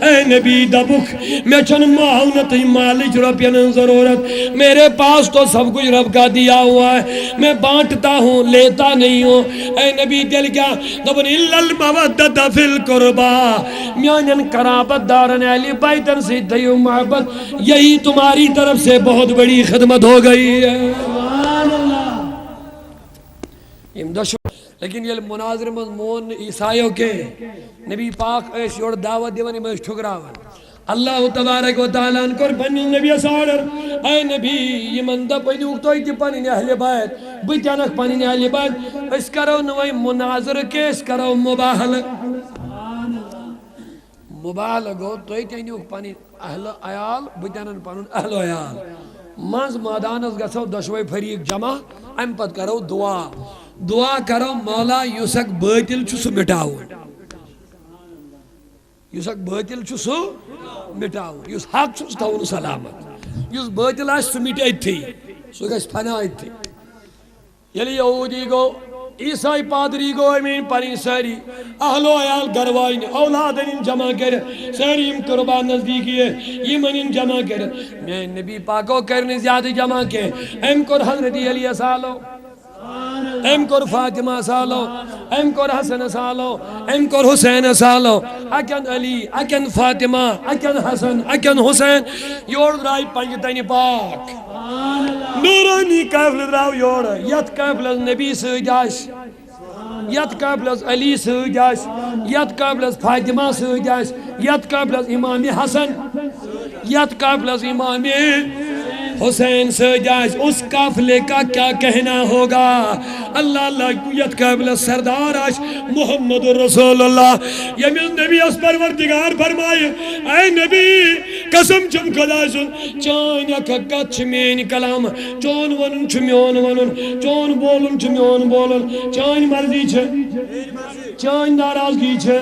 Speaker 1: اے نبی دبک میں چن معاونت مالک ربین ضرورت میرے پاس تو سب کچھ رب کا دیا ہوا ہے میں بانٹتا ہوں لیتا نہیں ہوں اے نبی دل کیا دبن الا المودت فی القربہ میانن قرابت دارن اہل بیتن سے دیو محبت یہی تمہاری طرف سے بہت بڑی خدمت ہو گئی ہے لیکن یہ مناظر مضمون عیسائیوں کے نبی پاک ایسی اور دعوت دیوانی میں ٹھکراون اللہ تبارک و تعالیٰ ان کر پنی نبی ساڑر اے نبی یہ مندہ پہنی اکتوئی تھی پنی اہل بیت بیتیانک پنی اہل بیت اس کرو نوائی مناظر کے اس کرو مباحل مباحل گو توئی تینی اک پنی اہل ایال بیتیانن پنن اہل ایال منز مادانس گسو دشوئی فریق جمع ام پت کرو دعا کرو مولا یوسک باطل چھو سو مٹاؤ یوسک باطل چھو سو مٹاؤ یوس حق چھو ستاؤن سلامت یوس باطل آش سو مٹائی تھی سو گیس پنائی تھی یلی یہودی گو عیسائی پادری گو امین پرین ساری اہلو عیال گروائن اولادن جمع کر ساری ام قربان نزدیکی ہے یہ منین جمع کر میں نبی پاکو کرنے زیادہ جمع کے ام کر حضرت علی سالو ام کر فاطمہ سالو ام کر حسن سالو ام کر حسین سالو اکن علی اکن فاطمہ اکن حسن اکن حسین یور درائی پنجتین پاک نورانی قافل دراو یور یت قافل نبی سجاش یت قافل علی سجاش یت قافل فاطمہ سجاش یت قافل امام حسن یت قافل امام حسین سے جائز اس قافلے کا کیا کہنا ہوگا؟ اللہ اللہ کویت قابل سردار آش محمد رسول اللہ یمین نبی اس پروردگار فرمائے اے نبی قسم چم خدا سن چان یک حقت چمین کلام چون ونن چمیون ونن چون بولن چمیون بولن چان مرضی چھے چان ناراضگی چھے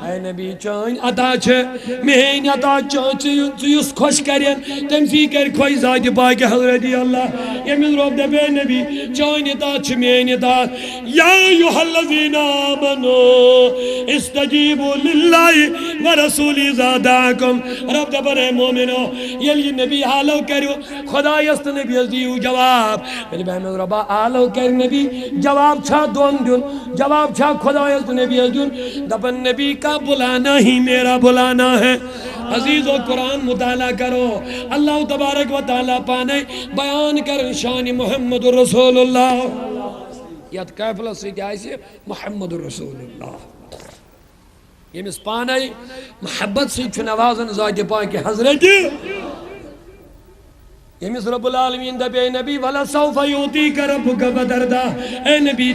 Speaker 1: اے نبی چان عطا چھے مہین عطا چان چیس خوش کرین تمسی کر کھوئی ذات پاک حضرت اللہ یمین رب دے نبی چان عطا چھے مہین عطا یا ایوہ الذین آمنو استجیبوا للہ ورسولی زاداکم رب دے برے مومنو یلی نبی حالو کرو خدا یست نبی ازدیو جواب میری بہن ربا حالو کر نبی جواب چھا دون دون جواب چھا خدا یست نبی ازدیون دبن نبی کا بلانا ہی میرا بلانا ہے عزیز و قرآن مطالعہ کرو اللہ تبارک و تعالیٰ پانے بیان کر شان محمد رسول اللہ یاد قافلہ سے جائے محمد رسول اللہ یمس پانے محبت سے چنوازن ذات پاک حضرت یمس رب العالمین دبے نبی وَلَا سَوْفَ يُوتِيكَ رَبُّكَ فَتَرْضَى اے نبی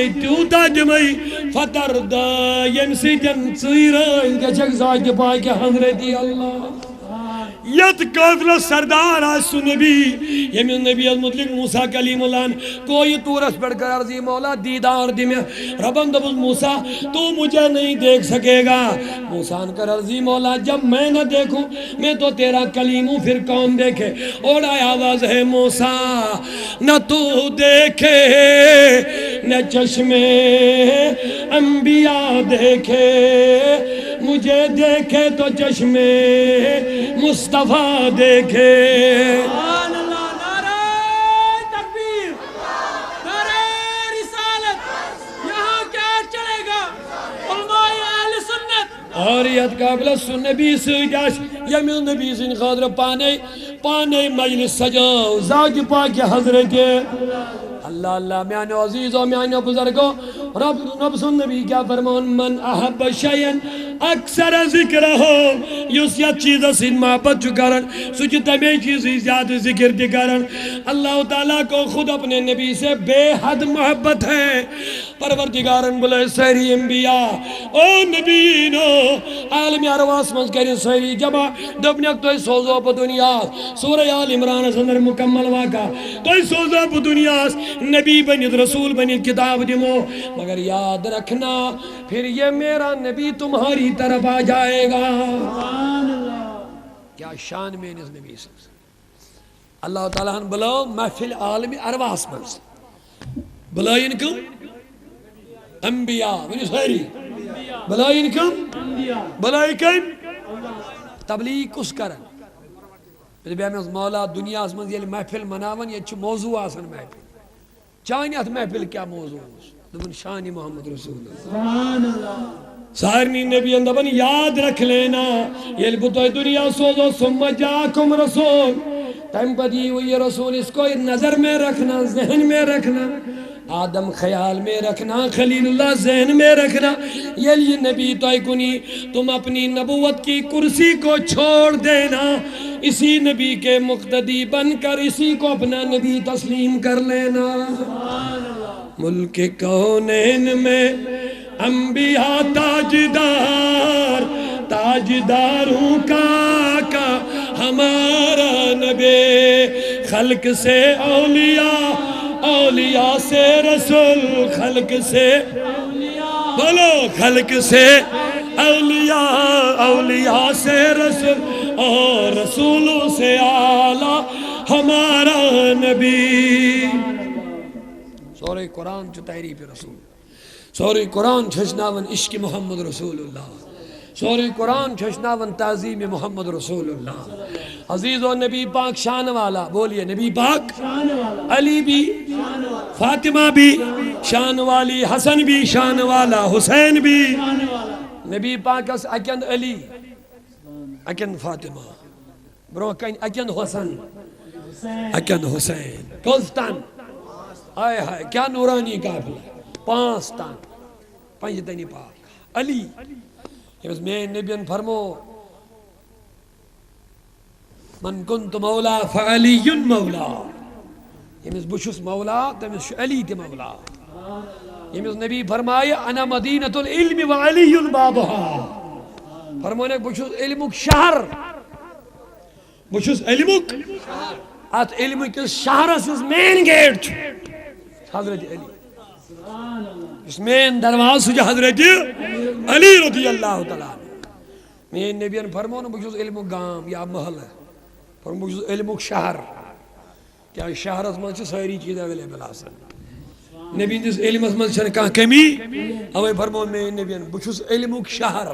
Speaker 1: تیوتا جمعی فترضى یمسی جن سیرائن گچک ذات پاک حضرت اللہ یت قافلہ سردار آسو نبی یمین نبی المطلق موسیٰ کلیم اللہ کوئی تورس پڑھ کر عرضی مولا دیدار دی میں ربن دبز موسیٰ تو مجھے نہیں دیکھ سکے گا موسیٰ کر عرضی مولا جب میں نہ دیکھوں میں تو تیرا کلیم ہوں پھر کون دیکھے اور آیا آواز ہے موسیٰ نہ تو دیکھے نہ چشمے انبیاء دیکھے مجھے دیکھے تو چشمے مصطفیٰ دیکھے
Speaker 2: سبحان اللہ نعرہ تکبیر نعرہ رسالت یہاں کیا چلے گا علماء اہل سنت
Speaker 1: اور یاد قابل سن نبی سے جاش یمین نبی سے خاطر پانے مجلس سجاؤ ذات پاک حضرت اللہ اللہ میانے عزیزوں میانے بزرگوں رب سن نبی کیا فرمان من احب شیئن اکثر ذکر ہو یس یا چیز سن محبت جو کرن سچ تمہیں چیزی زیادہ ذکر دی کرن اللہ تعالیٰ کو خود اپنے نبی سے بے حد محبت ہے پروردگارن بلے سہری انبیاء او نبیینو عالمی ارواس منز کریں سہری جبا دبنیک توی سوزو پا دنیا سورہ آل عمران سندر مکمل واقع توی سوزو پا دنیا نبی بنید رسول بنید کتاب دیمو مگر یاد رکھنا پھر یہ میرا نبی تمہاری طرف آ جائے گا کیا شان میں اس نبی سے اللہ تعالیٰ نے بلاؤ محفل عالمی ارواس منز بلائی انکم انبیاء بنی سہری بلائی انکم بلائی کن تبلیغ کس کرن میرے بیان میں مولا دنیا اس منز یہ محفل مناون یہ چھ موضوع آسن محفل چانیت محفل کیا موضوع دبن شان محمد رسول اللہ
Speaker 2: سبحان اللہ
Speaker 1: سارنی نبی اندبن یاد رکھ لینا یہ لبتوئی دنیا سوزو ثم جاکم رسول تم پدی ہوئی رسول اس کو نظر میں رکھنا ذہن میں رکھنا آدم خیال میں رکھنا خلیل اللہ ذہن میں رکھنا یہ نبی توئی کنی تم اپنی نبوت کی کرسی کو چھوڑ دینا اسی نبی کے مقتدی بن کر اسی کو اپنا نبی تسلیم کر لینا ملک کونین میں انبیاء تاجداروں کا ہمارا نبی خلق سے اولیاء سے رسول خلق سے بولو خلق سے اولیاء سے رسول اور رسولوں سے اعلیٰ ہمارا نبی سورہ قرآن جو تعریف رسول سورہ قرآن چھشناون عشق محمد رسول اللہ سورہ قرآن چھشناون تعظیم محمد رسول اللہ عزیز و نبی پاک شان والا بولیے نبی پاک علی بھی فاطمہ بھی شان والی حسن بھی شان والا حسین بھی نبی پاک اس اکن علی اکن فاطمہ برو اکن حسن اکن حسین کلستان آئے ہائے کیا نورانی قافلہ پانچ تان پنج دنی پاک علی یہ بس میں نبیان فرمو من کنت مولا فعلی مولا، یمس بچھس مولا تمس علی تہ مولا. یمس نبی فرمائے انا مدینۃ العلم وعلی بابها، فرمونے بچھس علمک شہر، بچھس علمک ات علم کس شہرس مین گیٹ حضرت علی، اس مین دروازہ چھ حضرت علی رضی اللہ تعالیٰ عنہ. مین نبیان فرمون بچھس علمک گام یا محل، فرمون بچھس علمک شہر، کیا شہرس من چھ ساری چیز اویلیبل آسان. نبی جس علمس من چھن کانٛہہ کمی، اوے فرمون مین نبیان بچھس علمک شہر.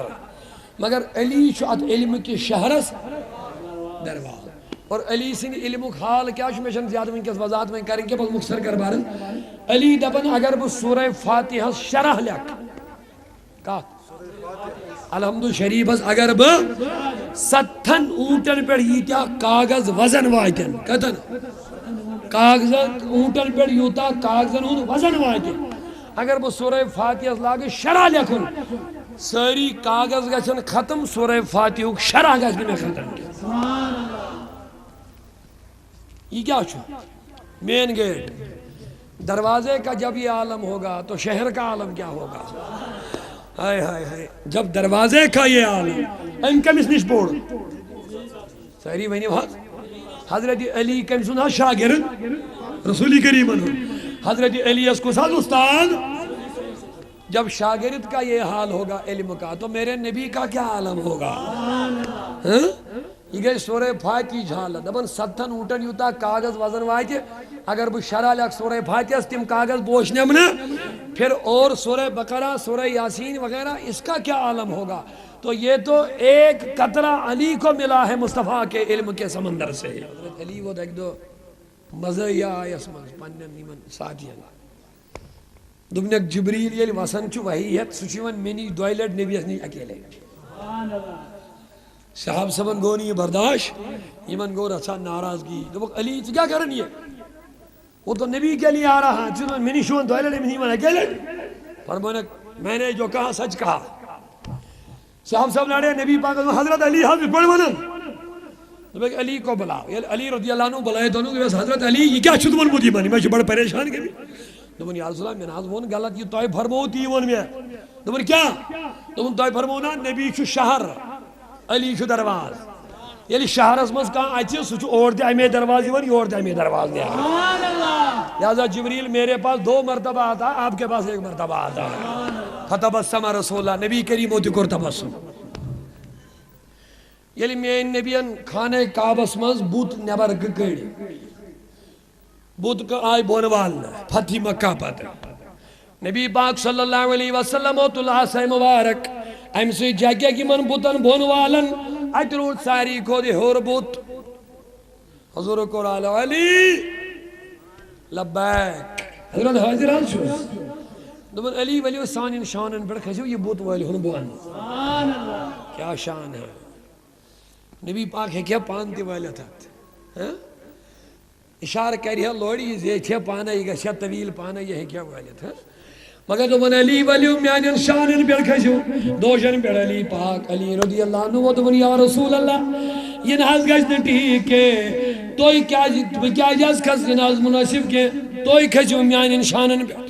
Speaker 1: مگر علی چھ ات علم کس شہرس دروازہ. اور علی سن علمک حال کیا چھ، میں چھن زیادہ ونکس وضاحت میں کریں گے، بس مختصر کر بارن. علی دپن اگر بہ سورہ فاتحہ شرح لکھ کت الحمد شریفس اگر بہ 7 اونٹن پہ یتیا کاغذ وزن واتن، کتن کاغذن اونٹن پہ یوتا کاغذن ہند وزن واتن، اگر بہ سورہ فاتحہ لاگ شرح لکھن، ساری کاغذ گھن ختم، سورہ فاتحہ شرح گھن میں ختم. یہ کیا چھو مین گیٹ. دروازے کا جب یہ عالم ہوگا تو شہر کا عالم کیا ہوگا؟ ہائے ہائے ہائے، جب دروازے کا یہ عالم ام کمس نش بوڑ ساری ونی حضرت علی کم سن شاگرد رسول کریم حضرت علی اس کو ساتھ استاد. جب شاگرد کا یہ حال ہوگا علم کا تو میرے نبی کا کیا عالم ہوگا؟ یہ گئی سورہ فاتحہ جھال دبن 7 اونٹن یوتا کاغذ وزن واتہ، اگر بہ شرح لکھ سورہ فاتحہ تم کاغذ بوش نمنا، پھر اور سورہ بقرہ سورہ یاسین وغیرہ، اس کا کیا عالم ہوگا؟ تو یہ تو ایک قطرہ علی کو ملا ہے مصطفیٰ کے علم کے سمندر سے. حضرت علی وہ دیکھ دو مزہ آیس من پنن یمن ساتھین دبنک جبریل یل وسن چھ وحی ہت سچون منی دویلٹ نبی اس نہیں اکیلے. صاحب سبن گو نہیں برداشت، یمن گو رچا ناراضگی، دبک علی کیا کرن یہ، وہ تو نبی کے لیے آ رہا ہے، منی شون دویلٹ منی من اکیلے. فرمانے میں نے جو کہا سچ کہا. صاحب سب لڑے نبی پاک حضرت علی حضرت پڑھ ونن، دبک علی کو بلاؤ. علی رضی اللہ عنہ بلائے دونوں کہ حضرت علی یہ کیا چھت من مودی بنی، میں بڑا پریشان کے بھی. دبن یا رسول اللہ میں ناز ون غلط یہ توئی فرمو تی ون میں. دبن کیا؟ دبن توئی فرمونا نبی چھ شہر علی چھ دروازہ. یلی شہرس مز کان اچ سہ اور دے امی دروازہ ون یور دے امی دروازہ دے. لہذا جبریل میرے پاس 2 مرتبہ آتا، آپ کے پاس 1 مرتبہ آتا. فتبسم رسول اللہ، نبی کریم ہوتی کر تبسم. یلی مین نبیان خانہ کعبس مز بت نبر گکڑی، بت کا آئی بونوال فتح مکہ پتہ. نبی پاک صلی اللہ علیہ وسلم و طلع سے مبارک ام سے جگہ کی من بطن بونوالن اترود ساری کو دے ہور بت. حضور کو علی لبیک حضرت حاضران شو دبن علی ولی سانین شانن پر کھجو یہ بت والی ہن بون کیا شان ہے. نبی پاک ہے کیا پانتی والا تھا اشارہ کری ہے لوڑی یہ چھے پانا یہ گشہ طویل پانا یہ ہے کیا والا تھا. مگر دبن علی ولی میانین شانن پر کھجو دوشن پر علی پاک علی رضی اللہ عنہ و دبن یا رسول اللہ یہ ناز گشت ٹھیک کے توئی کیا جاز کس ناز مناسب کے توئی کھجو میانین شانن پر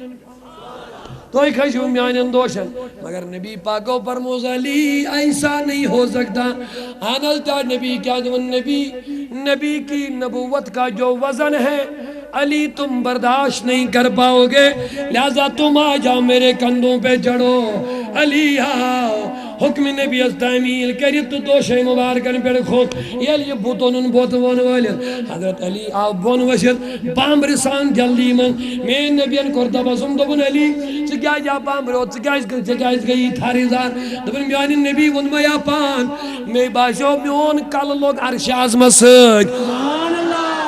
Speaker 1: توئی کھجو میانین دوشن. مگر نبی پاکو فرموز علی ایسا نہیں ہو سکتا. آنلتا نبی کیا دون نبی کی نبوت کا جو وزن ہے علی تم برداشت نہیں کر پاؤ گے، لہذا تم آ جاؤ میرے کندھوں پہ چڑھو. علی آؤ حکم نبی اس تعمیل کری تو دوشے مبارکن پر خود یہ بوتونن بوتون والن. حضرت علی آؤ بون وشد بامرسان جلدی من میں نبیان کرتا بسم دبن علی چکیا جا بامرو چکیا گئی تھاری زار دبن میانی نبی ون میا پان میں باشو میون کل لوگ عرش عظمت سج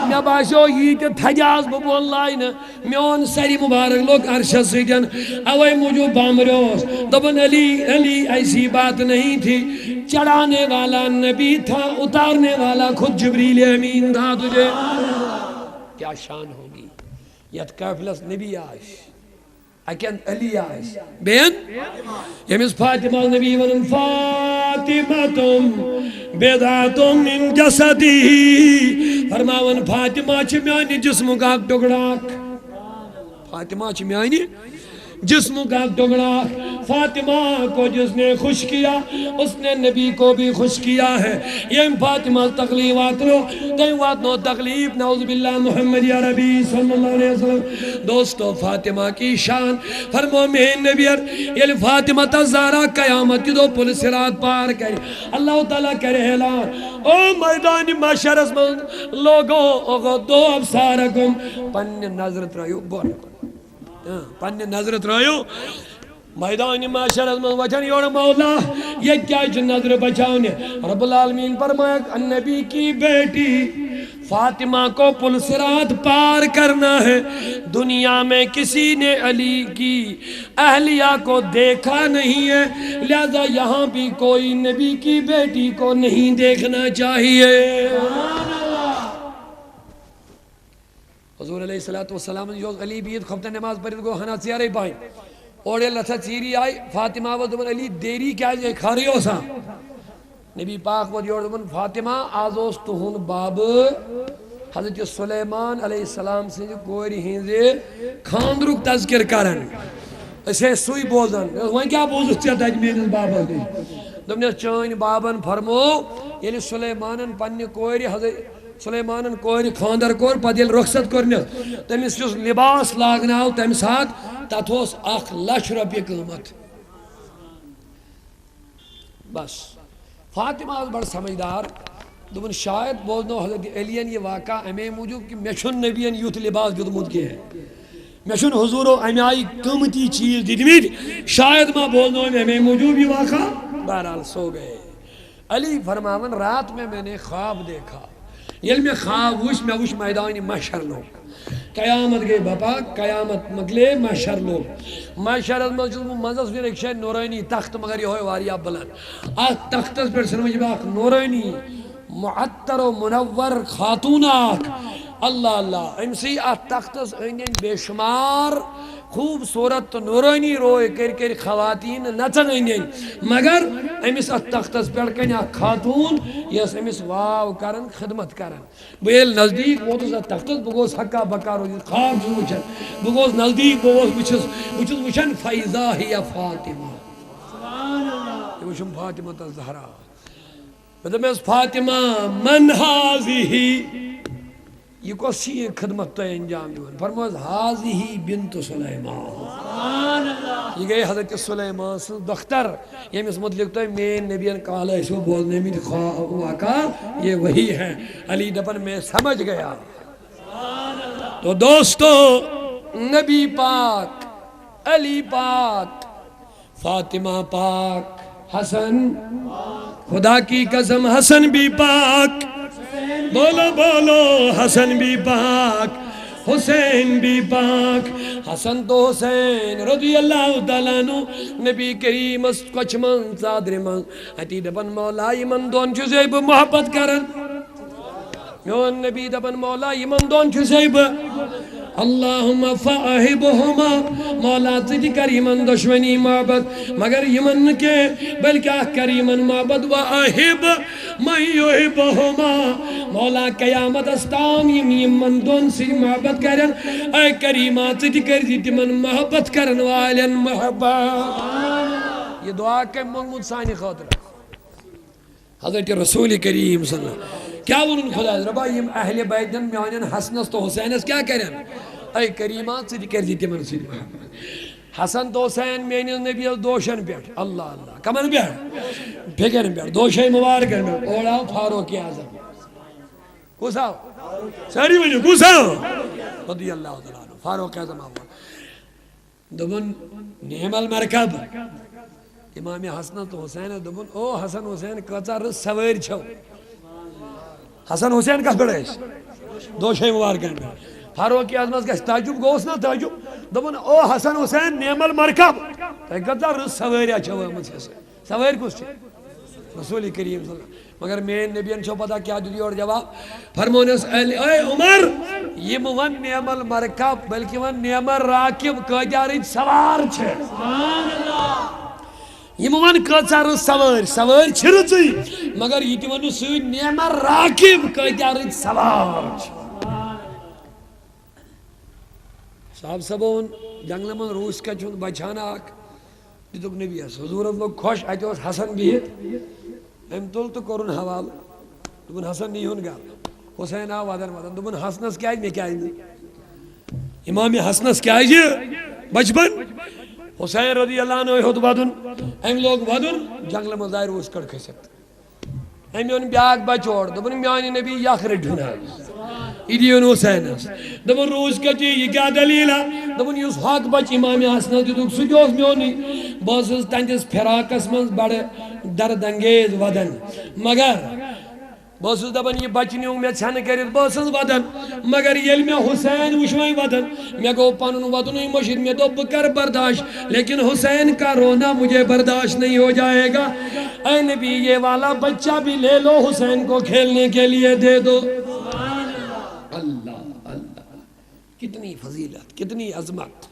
Speaker 1: میں باشو یہ کہ تھجاز ببون لائن میون سری مبارک لوگ عرش سجن اوے مجھو بامروس. دبن علی ایسی بات نہیں تھی، چڑھانے والا نبی تھا، اتارنے والا خود جبریل امین تھا. تجھے کیا شان ہوگی. یت کافلس نبی آش اکن علی آئیس بین یمیس فاطمہ نبی ونن فاطمہ تم بیداتم من جسدی فرماون فاطمہ چھ میانی جسم کا ٹکڑاک فاطمہ چھ میانی جسم کا ٹکڑا فاطمہ کو جس نے خوش کیا اس نے نبی کو بھی خوش کیا ہے یہ فاطمہ تکلیفات لو کہیں وات نو تکلیف نعوذ باللہ محمد یا ربی صلی اللہ علیہ وسلم دوستو فاطمہ کی شان فرمو میں نبی یہ فاطمہ تزارہ قیامت کی دو پل صراط پار کرے اللہ تعالیٰ کرے اعلان او میدان محشر میں لوگوں اغدو ابصارکم پن نظر ترائیو بول پنہ نظر ترائیو میدان محشر میں وچھن یور مولا یہ کیا نظر بچاؤنے رب العالمین فرمایا نبی کی بیٹی فاطمہ کو پل صراط پار کرنا ہے دنیا میں کسی نے علی کی اہلیہ کو دیکھا نہیں ہے لہذا یہاں بھی کوئی نبی کی بیٹی کو نہیں دیکھنا چاہیے حضور علیہ السلام جو علی بیت خفتہ نماز پڑھت گو ہنا سیارے پائیں اوڑے لسا چیری آئی فاطمہ و دمن علی دیری کیا جائے کھاری ہو سا نبی پاک و دیور دمن فاطمہ آزوز تہن باب حضرت سلیمان علیہ السلام سے جو کوئی ہنزے کھاندرک تذکر کرن اسے سوئی بوزن وہاں کیا بوزت چاہتا ہے میرے بابا دی دمنے چین بابن فرمو یعنی سلیمانن پنی کوئی حضرت سلیمانن کوئی خاندر کور پدیل رخصت کرنے تمس جس لباس لاگناو تم ساتھ تاتھوس 1,00,000 روپیہ قیمت بس فاطمہ بڑا سمجھدار دبن شاید بولنو حضرت علیین یہ واقعہ امی موجود کہ میشن نبیین یوت لباس دیدمود کے ہے میشن حضورو امی آئی قیمتی چیز دیدمید شاید ما بولنو امی موجود یہ واقعہ بہرحال سو گئے علی فرماون رات میں نے خواب دیکھا یل میں خواب وش میدان محشر لوگ قیامت گئی باپا قیامت مکلے محشر لوگ محشر مزس پھر ایک شاید نورانی تخت مگر یہ ہوئے واریا بلند آت تخت پر سنوجی باق نورانی معطر و منور خاتون آک اللہ اللہ امسی آت تخت انین بے شمار خوبصورت تو نورانی روئے کر خواتین نچن انین مگر امس ات تختس پر کنیا خاتون یس امس واو کرن خدمت کرن بیل نزدیک ووتس ات تختس بگوز حقا بکا روزی خواب وچن بگوز نزدیک بگوز وچس وچن فیضا ہی فاطمہ سبحان اللہ وچن فاطمہ الزہرا بدم اس فاطمہ من حاضی یہ کو سی خدمت تو انجام دیون فرموز حاضی بنت سلیمان یہ گئی حضرت سلیمان سے دختر یہ اس مطلق تو مین نبیان کالا اس کو بولنے میں واقع یہ وہی ہے علی دپن میں سمجھ گیا تو دوستو نبی پاک علی پاک فاطمہ پاک حسن خدا کی قسم حسن بھی پاک بولو بولو حسن بھی پاک حسین بھی پاک حسن تو حسین رضی اللہ تعالیٰ عنہ نبی کریم اس کچھ من صادر من اتی دبن مولا ایمن دون چیزیں محبت کرن یون نبی دبن مولا ایمن دون چیزیں اللہم فاہبہما مولا تجھ کریمن دشمنی محبت مگر یمن کے بلکہ کریمن محبت و آہب من یحبہما مولا قیامت استان یمن دون سی محبت کرن اے کریمہ تجھ کر دیتی من محبت کرن والن محبت یہ دعا کے محمود ثانی خاطر حضرت رسول کریم صلی اللہ علیہ وسلم کیا ونن خدا ربا یم اہل بیتن میانن حسنس تو حسینس کیا کرن اے کریمات سے کر دیتی من سے حسن تو حسین میانن نبی دوشن بیٹھ اللہ اللہ کمن بیٹھ پھکرن بیٹھ دوشن مبارکن بیٹھ اوڑا فاروق اعظم کساو ساری وجہ کساو رضی اللہ تعالیٰ فاروق اعظم آوان دبن نعم المرکب امام حسن تو حسین دبن او حسن حسین کچا رس سویر چھو حسن حسین کا بڑا ہے دو شئی مبارکن میں فاروق اعظم کا تعجب گوس نا تعجب دبن او حسن حسین نعم المرکب تکتا رس سویر چھو مجھے سے سویر کس چھے رسول کریم صلی اللہ علیہ وسلم مگر مین نبیان چھو پتا کیا دیدی اور جواب فرمونس اے عمر یہ ون نعم المرکب بلکہ ون نعم الراکب قیدارت سوار چھے یہ ون قیدار سوار چھرچی مگر یہ ون سوئی نعم الراکب قیدارت سوار چھے صاحب صبون جنگل من روس کا چون بچانا آک دیتوک نبی اس حضورت لوگ خوش آئیتے اس حسن بیت ہم تول تو کرن حوال دبن حسن نہیں ہون گا حسین آ وادن دبن حسنس کیا ہے میں کیا ہے امام حسنس کیا ہے بچپن حسین رضی اللہ عنہ ہوت وادن ہم لوگ وادن جنگل من ظاہر روس کڑ کھسکت ہم یون بیاگ بچوڑ دبن میانی نبی یاخر ڈھونا ایڈیون حسین دبن روز کا چی یہ کیا دلیل ہے دبن یوس حق بچ امام حسن دیتوک سجوز میونی باسز تنجس فراقس من بڑے درد انگیز ودن مگر باسز دبن یہ بچنیوں میں چھن کرت باسز ودن مگر یل میں حسین وشوائیں ودن میں گو پانون ودنوی مشید میں دو بکر برداشت لیکن حسین کا رونا مجھے برداشت نہیں ہو جائے گا اے نبی یہ والا بچہ بھی لے لو حسین کو کھیلنے کے لیے دے دو اللہ اللہ کتنی فضیلت کتنی عظمت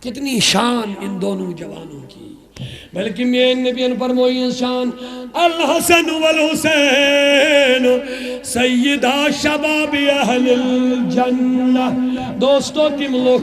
Speaker 1: کتنی شان ان دونوں جوانوں کی بلکہ میں نبی ان فرمائی شان الحسن والحسین سیدہ شباب اہل الجنہ دوستو تم لوگ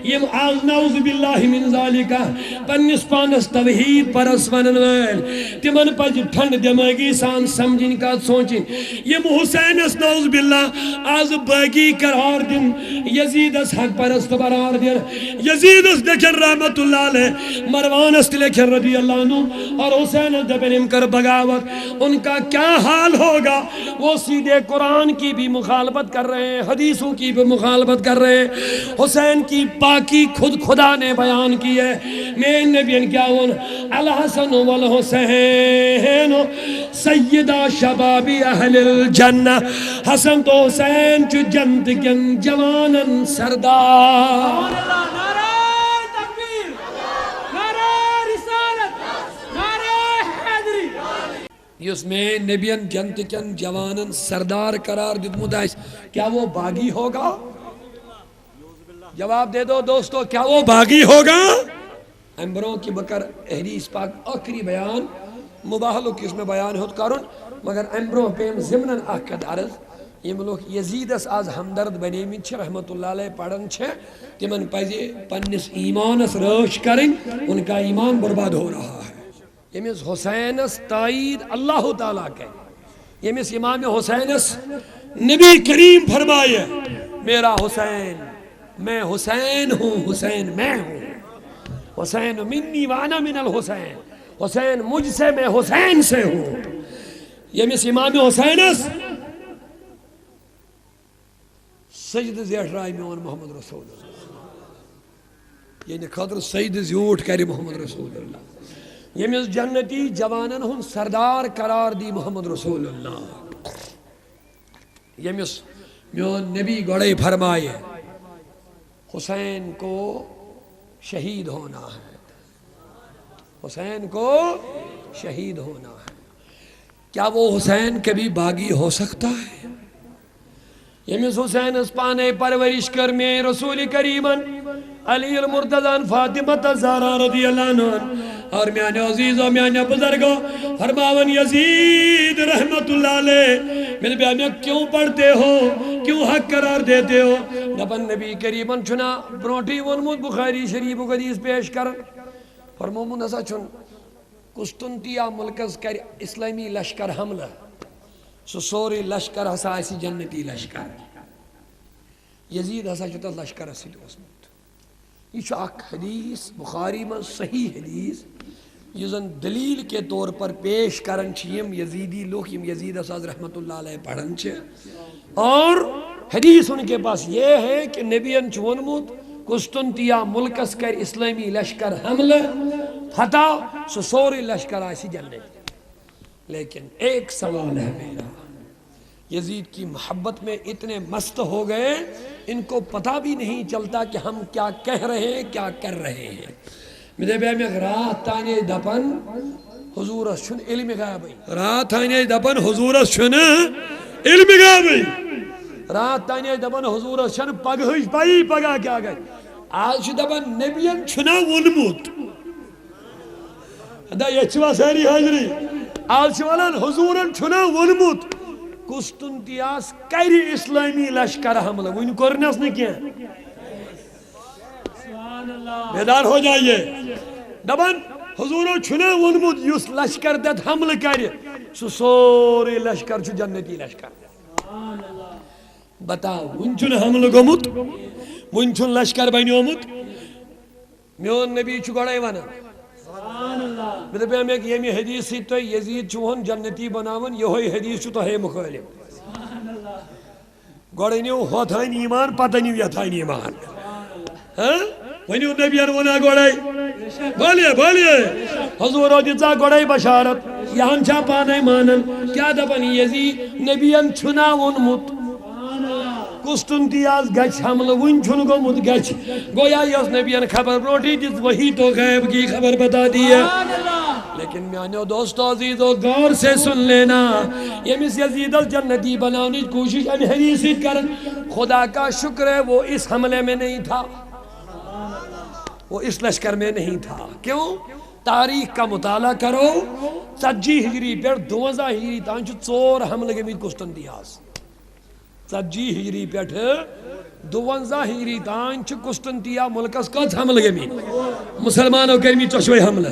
Speaker 1: یم آز نعوذ باللہ من ذالکہ پنس پانس توحید پر اسمانن ویل تمن پج ٹھنڈ دماغی سان سمجھن کا سوچن یم حسین اس نعوذ باللہ آز باغی قرار دن یزید اس حق پرست قرار دن یزید اس دیکھن رحمت اللہ علیہ مروان اس لیکن رضی اللہ عنہ اور حسین دبنم کر بغاوت ان کا کیا حال ہوگا وہ سیدھے قرآن کی بھی مخالفت کر رہے ہیں حدیثوں کی بھی مخالفت کر رہے ہیں حسین کی پاکی خود خدا نے بیان کی ہے میں نبی کیا ہوں الحسن والحسین سیدہ شباب اہل الجنہ حسن تو حسین چو جنت کن جوانن سردار یس میں نبیان جنت کن جوانن سردار قرار دیت آئیس کیا وہ باغی ہوگا جواب دے دو دوستو کیا وہ باغی ہوگا امبروں کی بکر احدیث پاک آخری بیان مباحلو کی اس میں بیان ہوت کارون مگر امبروں پیم زمنن آکد عرض یہ ملوک یزید اس آز ہمدرد بنی من چھے رحمت اللہ علیہ پڑھن چھے تمن پائزے پنس ایمان اس روش کریں ان کا ایمان برباد ہو رہا ہے یمیس حسین اس تائید اللہ تعالیٰ کے یمیس امام حسین اس نبی کریم فرمائے میرا حسین میں حسین ہوں حسین میں ہوں حسین منی وانا من الحسین حسین مجھ سے میں حسین سے ہوں یمیس امام حسین اس سجد زیٹ رائے میون محمد رسول اللہ یعنی خطر سجد زیوٹ کری محمد رسول اللہ یمیس جنتی جوانن ہن سردار قرار دی محمد رسول اللہ یمیس میون نبی گوڑے فرمائے حسین کو شہید ہونا ہے حسین کو شہید ہونا ہے کیا وہ حسین کبھی باغی ہو سکتا ہے یمیس حسین اس پانے پرورش کر میں رسول کریمن علی المرتضی فاطمہ زہرا رضی اللہ عنہ اور میانے عزیز و میانے بزرگو فرماون یزید رحمت اللہ علیہ میرے بیاہ میں کیوں پڑھتے ہو کیوں حق قرار دیتے ہو نبن نبی کریمن چنا برونٹی ونمود بخاری شریف و قدیس پیش کر فرمومن ایسا چن قسطنطیہ ملکز کر اسلامی لشکر حملہ سو سوری لشکر ہسا ایسی جنتی لشکر یزید ہسا چتا لشکر اسی دوسمت یہ چھو اک حدیث بخاری میں صحیح حدیث یہ زن دلیل کے طور پر پیش کرن چھیم یزیدی لوگ یزید اساز رحمت اللہ علیہ پڑھن چھے اور حدیث ان کے پاس یہ ہے کہ نبی ان چونمود قسطنطیہ ملکس کر اسلامی لشکر حملہ فتح سو سوری لشکر ایسی جنتی لیکن ایک سوال ہے میرا یزید کی محبت میں اتنے مست ہو گئے ان کو پتہ بھی نہیں چلتا کہ ہم کیا کہہ رہے ہیں کیا کر رہے ہیں میرے بے میں غراہ تانے دپن حضورس چھن علم غیبی رات تانے دپن حضورس چھن علم غیبی رات تانے دپن حضورس چھن پگہج پائی پگہ کیا گئی آج چھ دپن نبیین چھنا ونمت دا یہ چھوا ساری حاضری آج چھ ونان حضورن چھنا ونمت قسطنطیاس کری اسلامی لشکر حملہ ون کرنس نہ کیا بیدار ہو جائیے دپن حضورو چھنا ونمت یس لشکر دت حملہ کر سو سوری لشکر چھ جنتی لشکر بتاؤ ون چھن حملہ گومت ون چھن لشکر بنیومت میون نبی چھ گوڑے ونان میں دپیا میں کہ یہ حدیث سی تو یزید چون جنتی بناون یہ حدیث چھ تو ہے مخالف گوڑے نیو ہوتھائن ایمان پتہ نیو یتھائن ایمان ونیو نبیان ونا گوڑے بولیے بولیے حضورو دیتا گوڑے بشارت یہاں چھا پانے مانن کیا دپن یزید نبیان چھنا ونمت قسطنطیاس گچھ حملہ ون چھن گومت گچھ گویا یس نبیان خبر روٹی دس وہی تو غیب کی خبر بتا دی ہے لیکن میانیو دوستو عزیزو غور سے سن لینا یمس یزید الجنتی بناونی کوشش ام حدیثی کرن خدا کا شکر ہے وہ اس حملے میں نہیں تھا وہ اس لشکر میں نہیں تھا کیوں تاریخ کا مطالعہ کرو 40 ہجری پر 12 ہجری تانچ 4 حملے گمت قسطنطیاس 40 ہجری پیٹھ 52 ہجری تانچ قسطنطیہ ملکس کت حملہ گمت مسلمانوں کرمی چشوے حملہ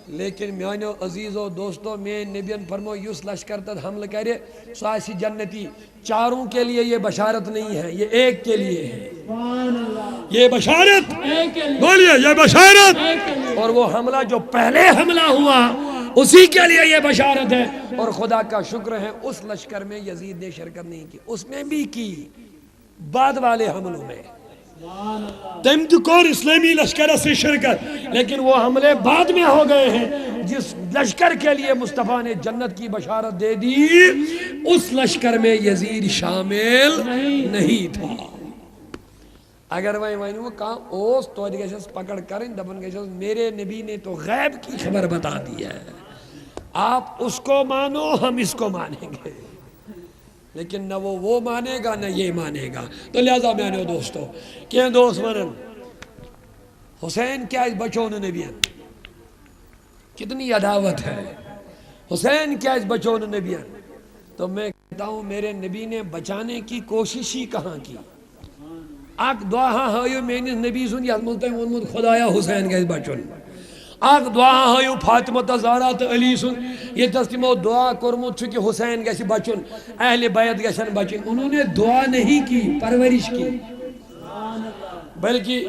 Speaker 1: لیکن میانو عزیزو دوستو میں نبیان فرمو یس لشکر تد حملہ کرے سو ایسی جنتی چاروں کے لیے یہ بشارت نہیں ہے یہ ایک کے لیے ہے یہ بشارت بولیے یہ بشارت اور وہ حملہ جو پہلے حملہ ہوا اسی کے لیے یہ بشارت ہے اور خدا کا شکر ہے اس لشکر میں یزید نے شرکت نہیں کی اس میں بھی کی بعد والے حملوں میں تم تو کور اسلامی لشکر سے شرکت لیکن وہ حملے بعد میں ہو گئے ہیں جس لشکر کے لیے مصطفیٰ نے جنت کی بشارت دے دی اس لشکر میں یزید شامل نہیں تھا اگر وہ کہاں اوس تو گیسس پکڑ کریں دبن گیسس میرے نبی نے تو غیب کی خبر بتا دی ہے آپ اس کو مانو ہم اس کو مانیں گے لیکن نہ وہ مانے گا نہ یہ مانے گا تو لہذا میں نے دوستو کیا دوست منن حسین کیا اس بچوں نے نبیان کتنی عداوت ہے حسین کیا اس بچوں نے نبیان تو میں کہتا ہوں میرے نبی نے بچانے کی کوشش ہی کہاں کی آگ دعا ہائیو میں نے نبی سن یا ملتا ہے ونمت خدایا حسین کا اس بچوں آگ دعا ہائیو فاطمہ تزارہ تو علی سن یہ تسلیمو دعا کرمت چکہ حسین گیسی بچن اہل بیت گیسن بچن انہوں نے دعا نہیں کی پرورش کی بلکہ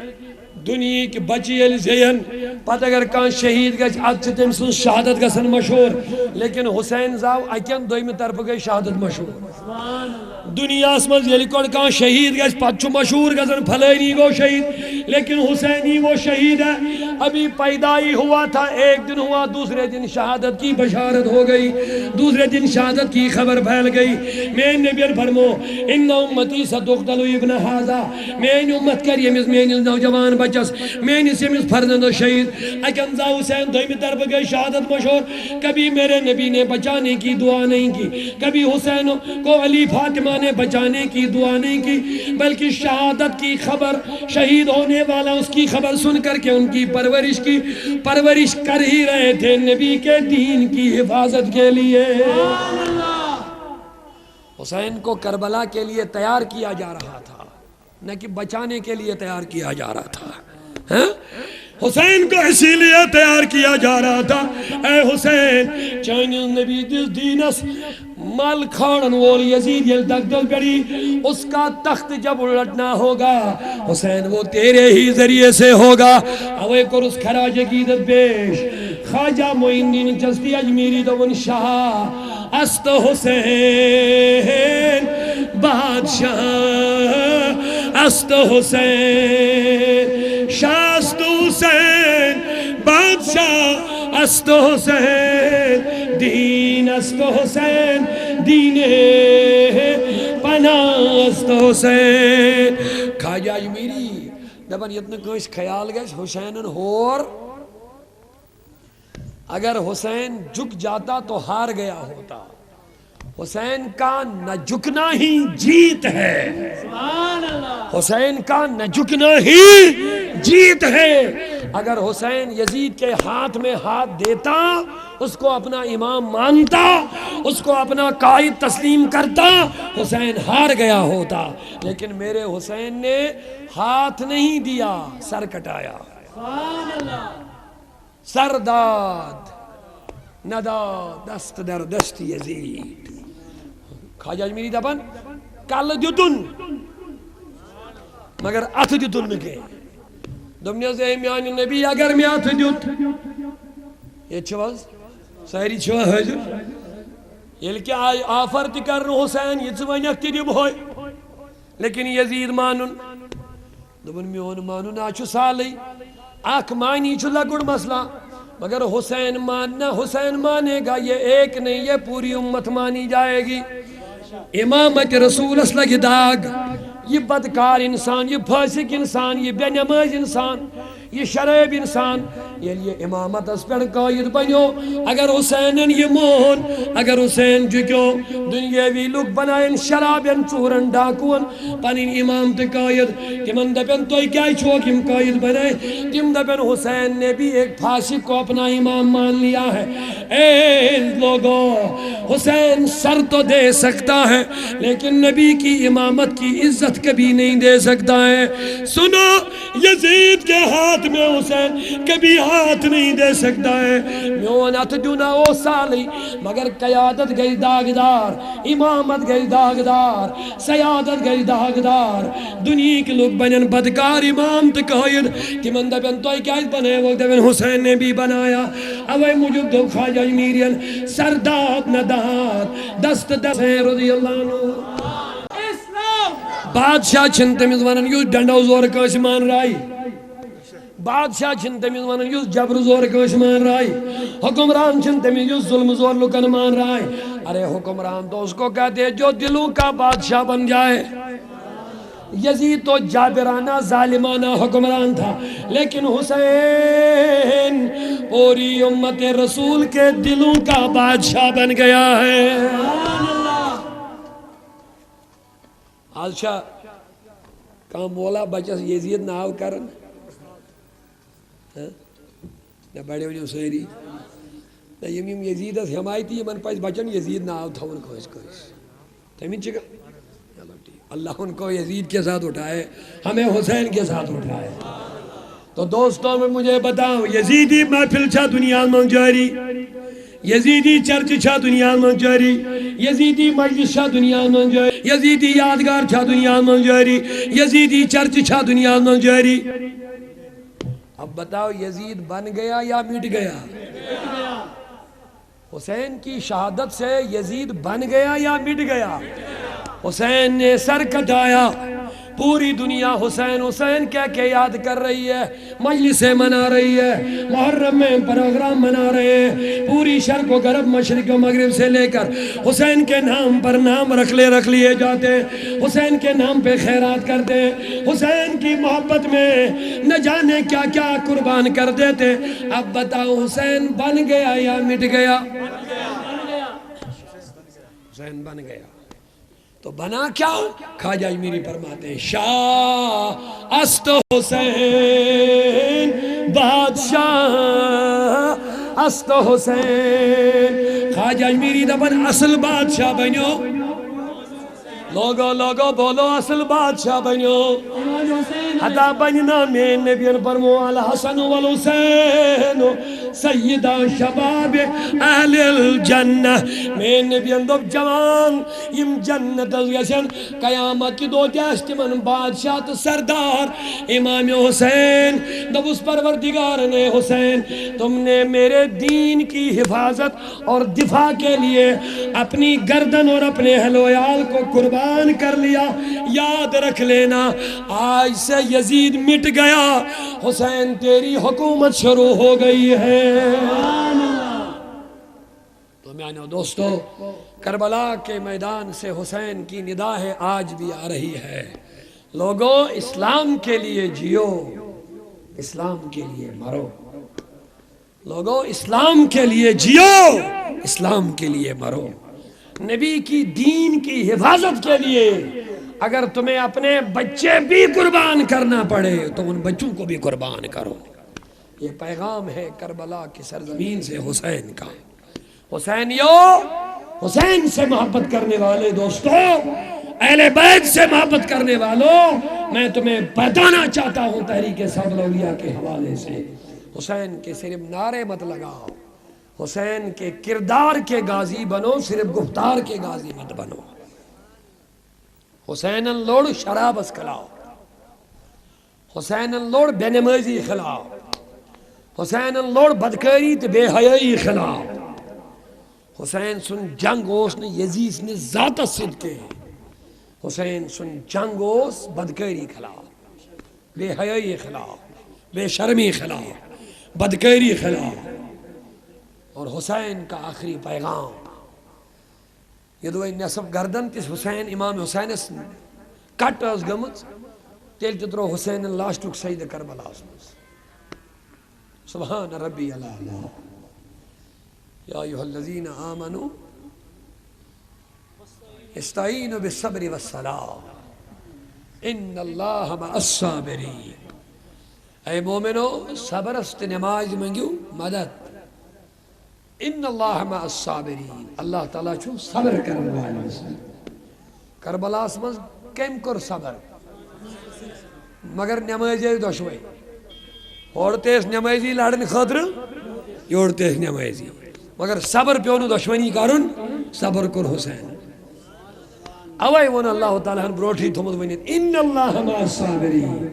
Speaker 1: دنیا کی بچی زین پتہ اگر کان شہید گیس ات تم سن شہادت گسن مشہور لیکن حسین زاو اکین دوئی میں طرف گئی شہادت مشہور دنیا اسمز یہ لکھوڑ کان شہید گیس پچھو مشہور گسن پھلینی گو شہید لیکن حسینی وہ شہید ہے ابھی پیدائی ہوا تھا ایک دن ہوا دوسرے دن شہادت کی بشارت ہو گئی دوسرے دن شہادت کی خبر پھیل گئی میں نبی فرمو ان امتی ستقتل ابن حاضا میں امت کر یمز میں نوجوان بچس میں یمز فرزند شہید اکن زا حسین دوئی میں طرف گئی شہادت مشہور کبھی میرے نبی نے بچانے کی دعا نہیں کی کبھی حسین کو علی فاطمہ نے بچانے کی دعا نہیں کی بلکہ شہادت کی خبر شہید ہونے والا اس کی خبر سن کر کے ان کی پرورش کر ہی رہے تھے نبی کے دین کی حفاظت کے لیے حسین کو کربلا کے لیے تیار کیا جا رہا تھا نہ کہ بچانے کے لیے تیار کیا جا رہا تھا حسین کو اسی لیے تیار کیا جا رہا تھا اے حسین چانیز نبی دس دینس مال کھاڑن وول یزید یل دگدل بڑی اس کا تخت جب الٹنا ہوگا حسین وہ تیرے ہی ذریعے سے ہوگا اوے کرس خراج عقیدت پیش خواجہ معین الدین چشتی اجمیری دون شاہ است حسین بادشاہ است حسین شاہ است حسین بادشاہ است حسین دین است حسین دین پناہ است حسین خواجہ اجمیری دبن یتن کوئی خیال گئے حسینن ہور اگر حسین جھک جاتا تو ہار گیا ہوتا. حسین کا نہ جھکنا ہی جیت ہے.
Speaker 2: سبحان اللہ.
Speaker 1: حسین کا نہ جھکنا ہی جیت ہے. اگر حسین یزید کے ہاتھ میں ہاتھ دیتا، اس کو اپنا امام مانتا، اس کو اپنا قائد تسلیم کرتا، حسین ہار گیا ہوتا. لیکن میرے حسین نے ہاتھ نہیں دیا، سر کٹایا.
Speaker 2: سبحان اللہ.
Speaker 1: سر داد ندا دست در دست یزید. خواجہ اجمیری دپان کل دیتن مگر اتھ دیتن نہ کہیں. دوپنس اے میانہ نبی اگر میں اتھ دیت یہ چھوز ساری چھوا حاضر یل کہ آفر تہ کرن حسین یہ ونک تہ دمہوے. لیکن یزید مانن دپن میون مانن آ سہلے. اخ مانی چھ لکڑ مسئلہ مگر حسین ماننا، حسین مانے گا. یہ ایک نہیں، یہ پوری امت مانی جائے گی. امامت رسولس لگہ داغ. یہ بدکار انسان، یہ فاسق انسان، یہ بے نماز انسان، یہ شراب انسان یہ امامت اس پر قائد بنیو. اگر حسین یہ مون، اگر حسین جھکیو، دنیاوی لوگ بنائن شرابین چورن ڈاکون پنن امام تے قائد. تمن دپن تو کیا چھوک ہم قائد بنائے؟ تم دپن حسین نے بھی ایک فاسق کو اپنا امام مان لیا ہے. اے لوگوں، حسین سر تو دے سکتا ہے لیکن نبی کی امامت کی عزت کبھی نہیں دے سکتا ہے. سنو، یزید کے ہاتھ میں حسین کبھی ہاتھ نہیں دے سکتا ہے. میون اتھ دینا او سالی مگر قیادت گئی داغدار، امامت گئی داغدار، سیادت گئی داغدار. دنیا کے لوگ بنن بدکار امام تو قائد. تمن دپن تو کیا بنے؟ وہ دپن حسین نے بھی بنایا. اوے موجود دو خواجہ اجمیریان سرداد نداد دست دست رضی اللہ عنہ. بادشاہ چھن تمس ونان یس ڈنڈو زور کس مان رائی. بادشاہ چھن تمس ونان یس جبر زور کس مان رائی. حکمران چھن تمس یس ظلم زور لکن مان رائی. ارے حکمران تو اس کو کہتے ہیں جو دلوں کا بادشاہ بن جائے. یزید تو جابرانہ ظالمانہ حکمران تھا لیکن حسین پوری امت رسول کے دلوں کا بادشاہ بن گیا ہے. آلشا کام مولا بچس یزید ناو کرن نہ بڑے ونیو ساری نہ یم یزیدس حمایتی یمن پز بچن یزید ناو تھون کھوس کھوس تمن چھ چلو ٹھیک. اللہ ان کو یزید کے ساتھ اٹھائے، ہمیں حسین کے ساتھ اٹھائے. تو دوستوں میں مجھے بتاؤ، یزیدی محفل چھا دنیا میں جاری، یزیدی چرچ چھا دنیا میں جاری، یزیدی مجلس چھا دنیا میں جاری، یزیدی یادگار چھا دنیا میں جاری، یزیدی چرچ چھا دنیا میں جاری. اب بتاؤ یزید بن گیا یا مٹ گیا؟ حسین کی شہادت سے یزید بن گیا یا مٹ گیا؟ حسین نے سر کٹایا. پوری دنیا حسین حسین کہہ کے یاد کر رہی ہے، مجلسیں منا رہی ہے، محرم میں پروگرام منا رہے ہیں. پوری شرق و غرب، مشرق و مغرب سے لے کر حسین کے نام پر نام رکھ لیے جاتے ہیں، حسین کے نام پہ خیرات کرتے ہیں، حسین کی محبت میں نہ جانے کیا کیا قربان کر دیتے. اب بتاؤ حسین بن گیا یا مٹ گیا؟ حسین بن گیا. تو بنا کیا؟ خواجہ اجمیری فرماتے ہیں شاہ است حسین بادشاہ است حسین. خواجہ اجمیری دپن اصل بادشاہ بنیو. لوگو بولو اصل بادشاہ بنیو. حدا بننا میں نبیان فرمو الحسن والحسین سیدہ شباب اہل الجنہ. میں نبیان دب جوان یم جنت گژھن قیامت کی دو تمن بادشاہ تو سردار امام حسین. دبس پروردگار نے حسین تم نے میرے دین کی حفاظت اور دفاع کے لیے اپنی گردن اور اپنے اہل و عیال کو قربان کر لیا. یاد رکھ لینا آج سے یزید مٹ گیا، حسین تیری حکومت شروع ہو گئی ہے. تو میانو دوستو، کربلا کے میدان سے حسین کی نداء آج بھی آ رہی ہے. لوگوں، اسلام کے لیے جیو، اسلام کے لیے مرو. لوگوں اسلام کے لیے جیو، اسلام کے لیے مرو، نبی کی دین کی حفاظت کے لیے اگر تمہیں اپنے بچے بھی قربان کرنا پڑے تو ان بچوں کو بھی قربان کرو۔ یہ پیغام ہے کربلا کی سرزمین سے حسین کا۔ حسین سے محبت کرنے والے دوستو، اہل بیت سے محبت کرنے والوں، میں تمہیں بتانا چاہتا ہوں تحریک صبر اولیاء کے حوالے سے، حسین کے صرف نعرے مت لگاؤ، حسین کے کردار کے غازی بنو، صرف گفتار کے غازی مت بنو۔ حسین لوڑ شراب اس کھلاؤ، حسین لوڑ بے نمازی کھلاؤ، حسین لوڑ بدکاری تے بے حیائی کھلاؤ۔ حسین سن جنگ اوس نے یزید نے ذات صدقے، حسین سن جنگ اوس بدکاری کھلاؤ، بے حیائی کھلاؤ، بے شرمی کھلاؤ، بدکاری کھلاؤ۔ اور حسین کا آخری پیغام یہ دو نصف گردن تس حسین امام حسین کٹ اس گمت تیل تترو حسین لاسٹک سید کربلا سبحان ربی العلی یا ایھا الذین آمنوا استعینوا بالصبر والصلاۃ ان اللہ مع الصابرین۔ اے مومنو صبر است نماز منگیو مدد، ان اللہ مع الصابرین، اللہ تعالیٰ چھو صبر کرنے والے سے۔ کربلا مز کم کر صبر مگر نمازی دشوئی، اورتے اس نمازی لڑن خاطر یورتے اس نمازی، مگر صبر پیونو دشمنی کرن، صبر کر حسین۔ اوائی ون اللہ تعالیٰ ہن بروٹھی تھمد ونیت ان اللہ مع الصابرین،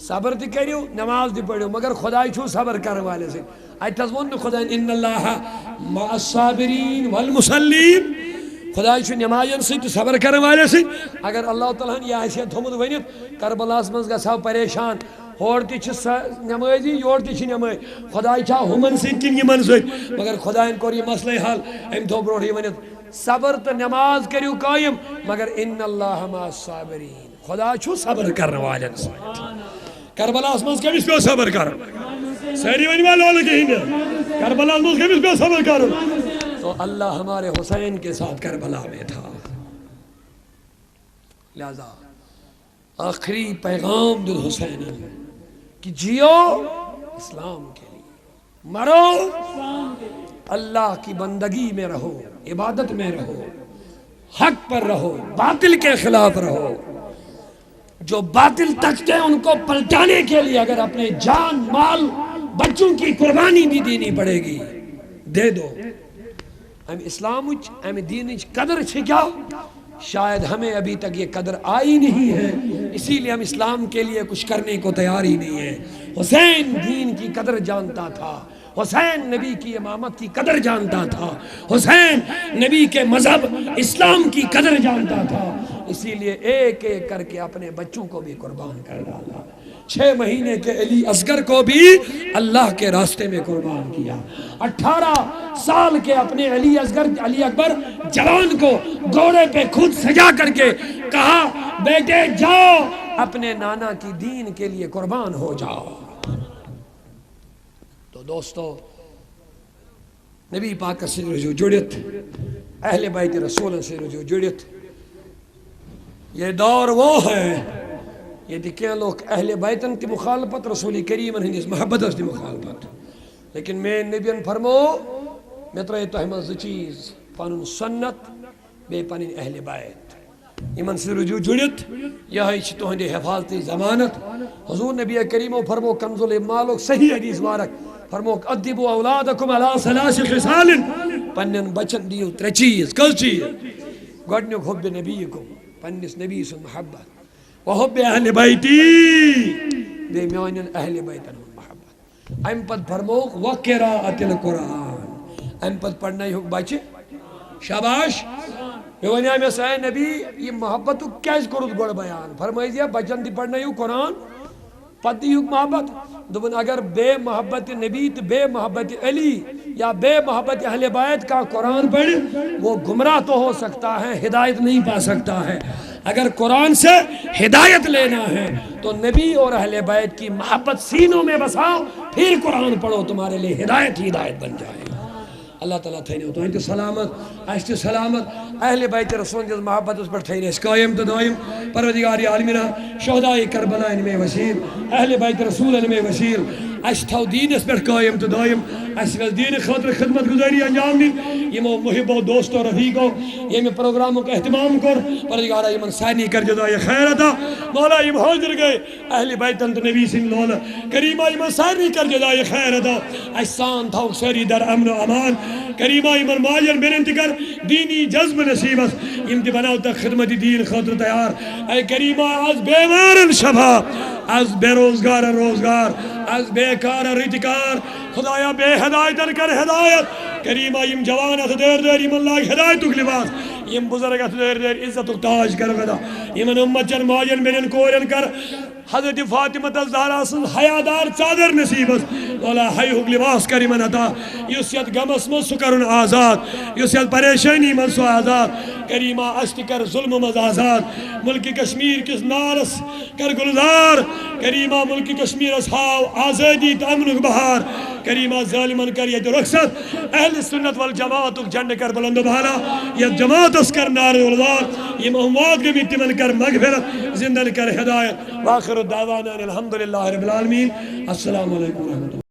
Speaker 1: صبر تھی کریو نماز دی پڑھو مگر خدای چھو صبر کرنے والے سے۔ ایتھاز ون خدای ان اللہ مع الصابرین والمصلین، خدای چھو نمازن سے صبر کرنے والے سے۔ اگر اللہ تعالیٰ یہ حیثیت تھمد ونیت کربلاس مز گژھو پریشان، ہور تہ چھ نمازی یور تہ چھ نماز، خدای چھا ہمن سے کن یمن سے، مگر خدایان کور یہ مسئلہ حل، ام تھو بروٹھی ونیت صبر تو نماز کریو قائم مگر ان اللہ مع الصابرین، خدا چھو صبر کرنے والے سے۔ کربلاس مز کمس پہ صبر کر، ساری ونی والو لگی ہند کربلاس مز کمس پہ صبر کر، تو اللہ ہمارے حسین کے ساتھ کربلا میں تھا۔ لہذا آخری پیغام دل حسین کہ جیو اسلام کے لیے، مرو اللہ کی بندگی میں رہو، عبادت میں رہو، حق پر رہو، باطل کے خلاف رہو۔ جو باطل تکتے ہیں ان کو پلٹانے کے لیے اگر اپنے جان مال بچوں کی قربانی بھی دینی پڑے گی دے دو۔ ہم اسلام ہم دین قدر چھکیا، شاید ہمیں ابھی تک یہ قدر آئی نہیں ہے، اسی لیے ہم اسلام کے لیے کچھ کرنے کو تیار ہی نہیں ہے۔ حسین دین کی قدر جانتا تھا، حسین نبی کی امامت کی قدر جانتا تھا، حسین نبی کے مذہب اسلام کی قدر جانتا تھا، اسی لیے ایک ایک کر کے اپنے بچوں کو بھی قربان کر ڈالا۔ 6 مہینے کے علی اصغر کو بھی اللہ کے راستے میں قربان کیا، 18 سال کے اپنے علی اکبر جوان کو گھوڑے پہ خود سجا کر کے کہا بیٹے جاؤ اپنے نانا کی دین کے لیے قربان ہو جاؤ۔ تو دوستو نبی پاک سے رجوع جڑت، اہل بیت رسول سے رجوع جڑت، یہ دور وہ ہے یہ دیکھیں لوگ اہل بیتن کی مخالفت، رسول کریم ہندس محبت اس کی مخالفت، لیکن میں نبیان فرمو میں ترے تہمت زٕ چیز، پنن سنت بے پنن اہل بیت، ایمن سے رجوع جڑت یہ چھ تہندِ حفاظتی ضمانت۔ حضور نبی کریم فرمو کنز المالک صحیح حدیث مبارک فرمو ادبوا اولادکم علی 3 خصال، پنن بچن دیو 3 چیز، کل چیز گۄڈنیُک حب نبیکم، پننس نبی سن محبت، وحب اہل بیتی، بے میانن اہل بیتن محبت، ام پت فرموک وقراءت القرآن، ام پت پڑھنے ہو بچے شاباش۔ میں ونیا میں سائے نبی یہ محبت کیس کرد گوڑ بیان، فرمائی دیا بچن دی پڑھنے ہو قرآن پت دی محبت، دبن اگر بے محبت نبی تو بے محبت علی یا بے محبت اہل بیت کا قرآن پڑھ وہ گمراہ تو ہو سکتا ہے، ہدایت نہیں پا سکتا ہے۔ اگر قرآن سے ہدایت لینا ہے تو نبی اور اہل بیت کی محبت سینوں میں بساؤ، پھر قرآن پڑھو، تمہارے لیے ہدایت ہی ہدایت بن جائے گا۔ اللہ تعالیٰ تھینو تو انت سلامت اشت سلامت اہل بیت رسول جس محبت اس پر تھین اس قائم تو دائم پروردگار عالمینہ شہداء کربلا ان میں وسیل اہل بیت رسول ان میں وسیل اس تھو دین اس پر قائم تو دائم اس وز دین خاطر خدمت گزاری انجام دی یمو محبو دوستو رفیقو یم پروگراموں کا اہتمام کر پروردگار یمن سانی کر جزائے خیر عطا مولا یم حاضر گئے اہل بیت انت نبی سن لولا کریمہ یمن سانی کر جزائے خیر عطا احسان تھو سری در امن و امان کریمہ یمن ماجر بیننت کر دینی جذب نصیبت یم تی بناو تک خدمت دین خاطر تیار اے کریمہ از بیمارن شفا از بے روزگار روزگار از بیکار رتکار خدایا بے ہدایتن کر ہدایت کریمہ یم جوانت دیر دیر یم اللہ ہدایتک لباس یم بزرگت دیر دیر عزتک تاج کر غدا یمن امت چن ماجن بینن کورن کر حضرت فاطمہ الزہرا سن حیادار چادر نصیبت مولا حیہک لباس کر یمن عطا یس یت غمس من سو کرن آزاد یس یت پریشانی من سو آزاد کریمہ اشت کر ظلم مز آزاد ملک کشمیر کس نارس کر گلزار کریمہ ملک کشمیر اصحاب آزادی تامنک بہار کریمہ ظالمن کر یہ رخصت اہل سنت والجماعتک جنڈ کر بلند و بھالا یہ جماعت اس کر نار الوار یہ محمد کے بیتی من کر مغفرت زندن کر ہدایت واخر الدعوانا الحمدللہ رب العالمین السلام علیکم ورحمۃ اللہ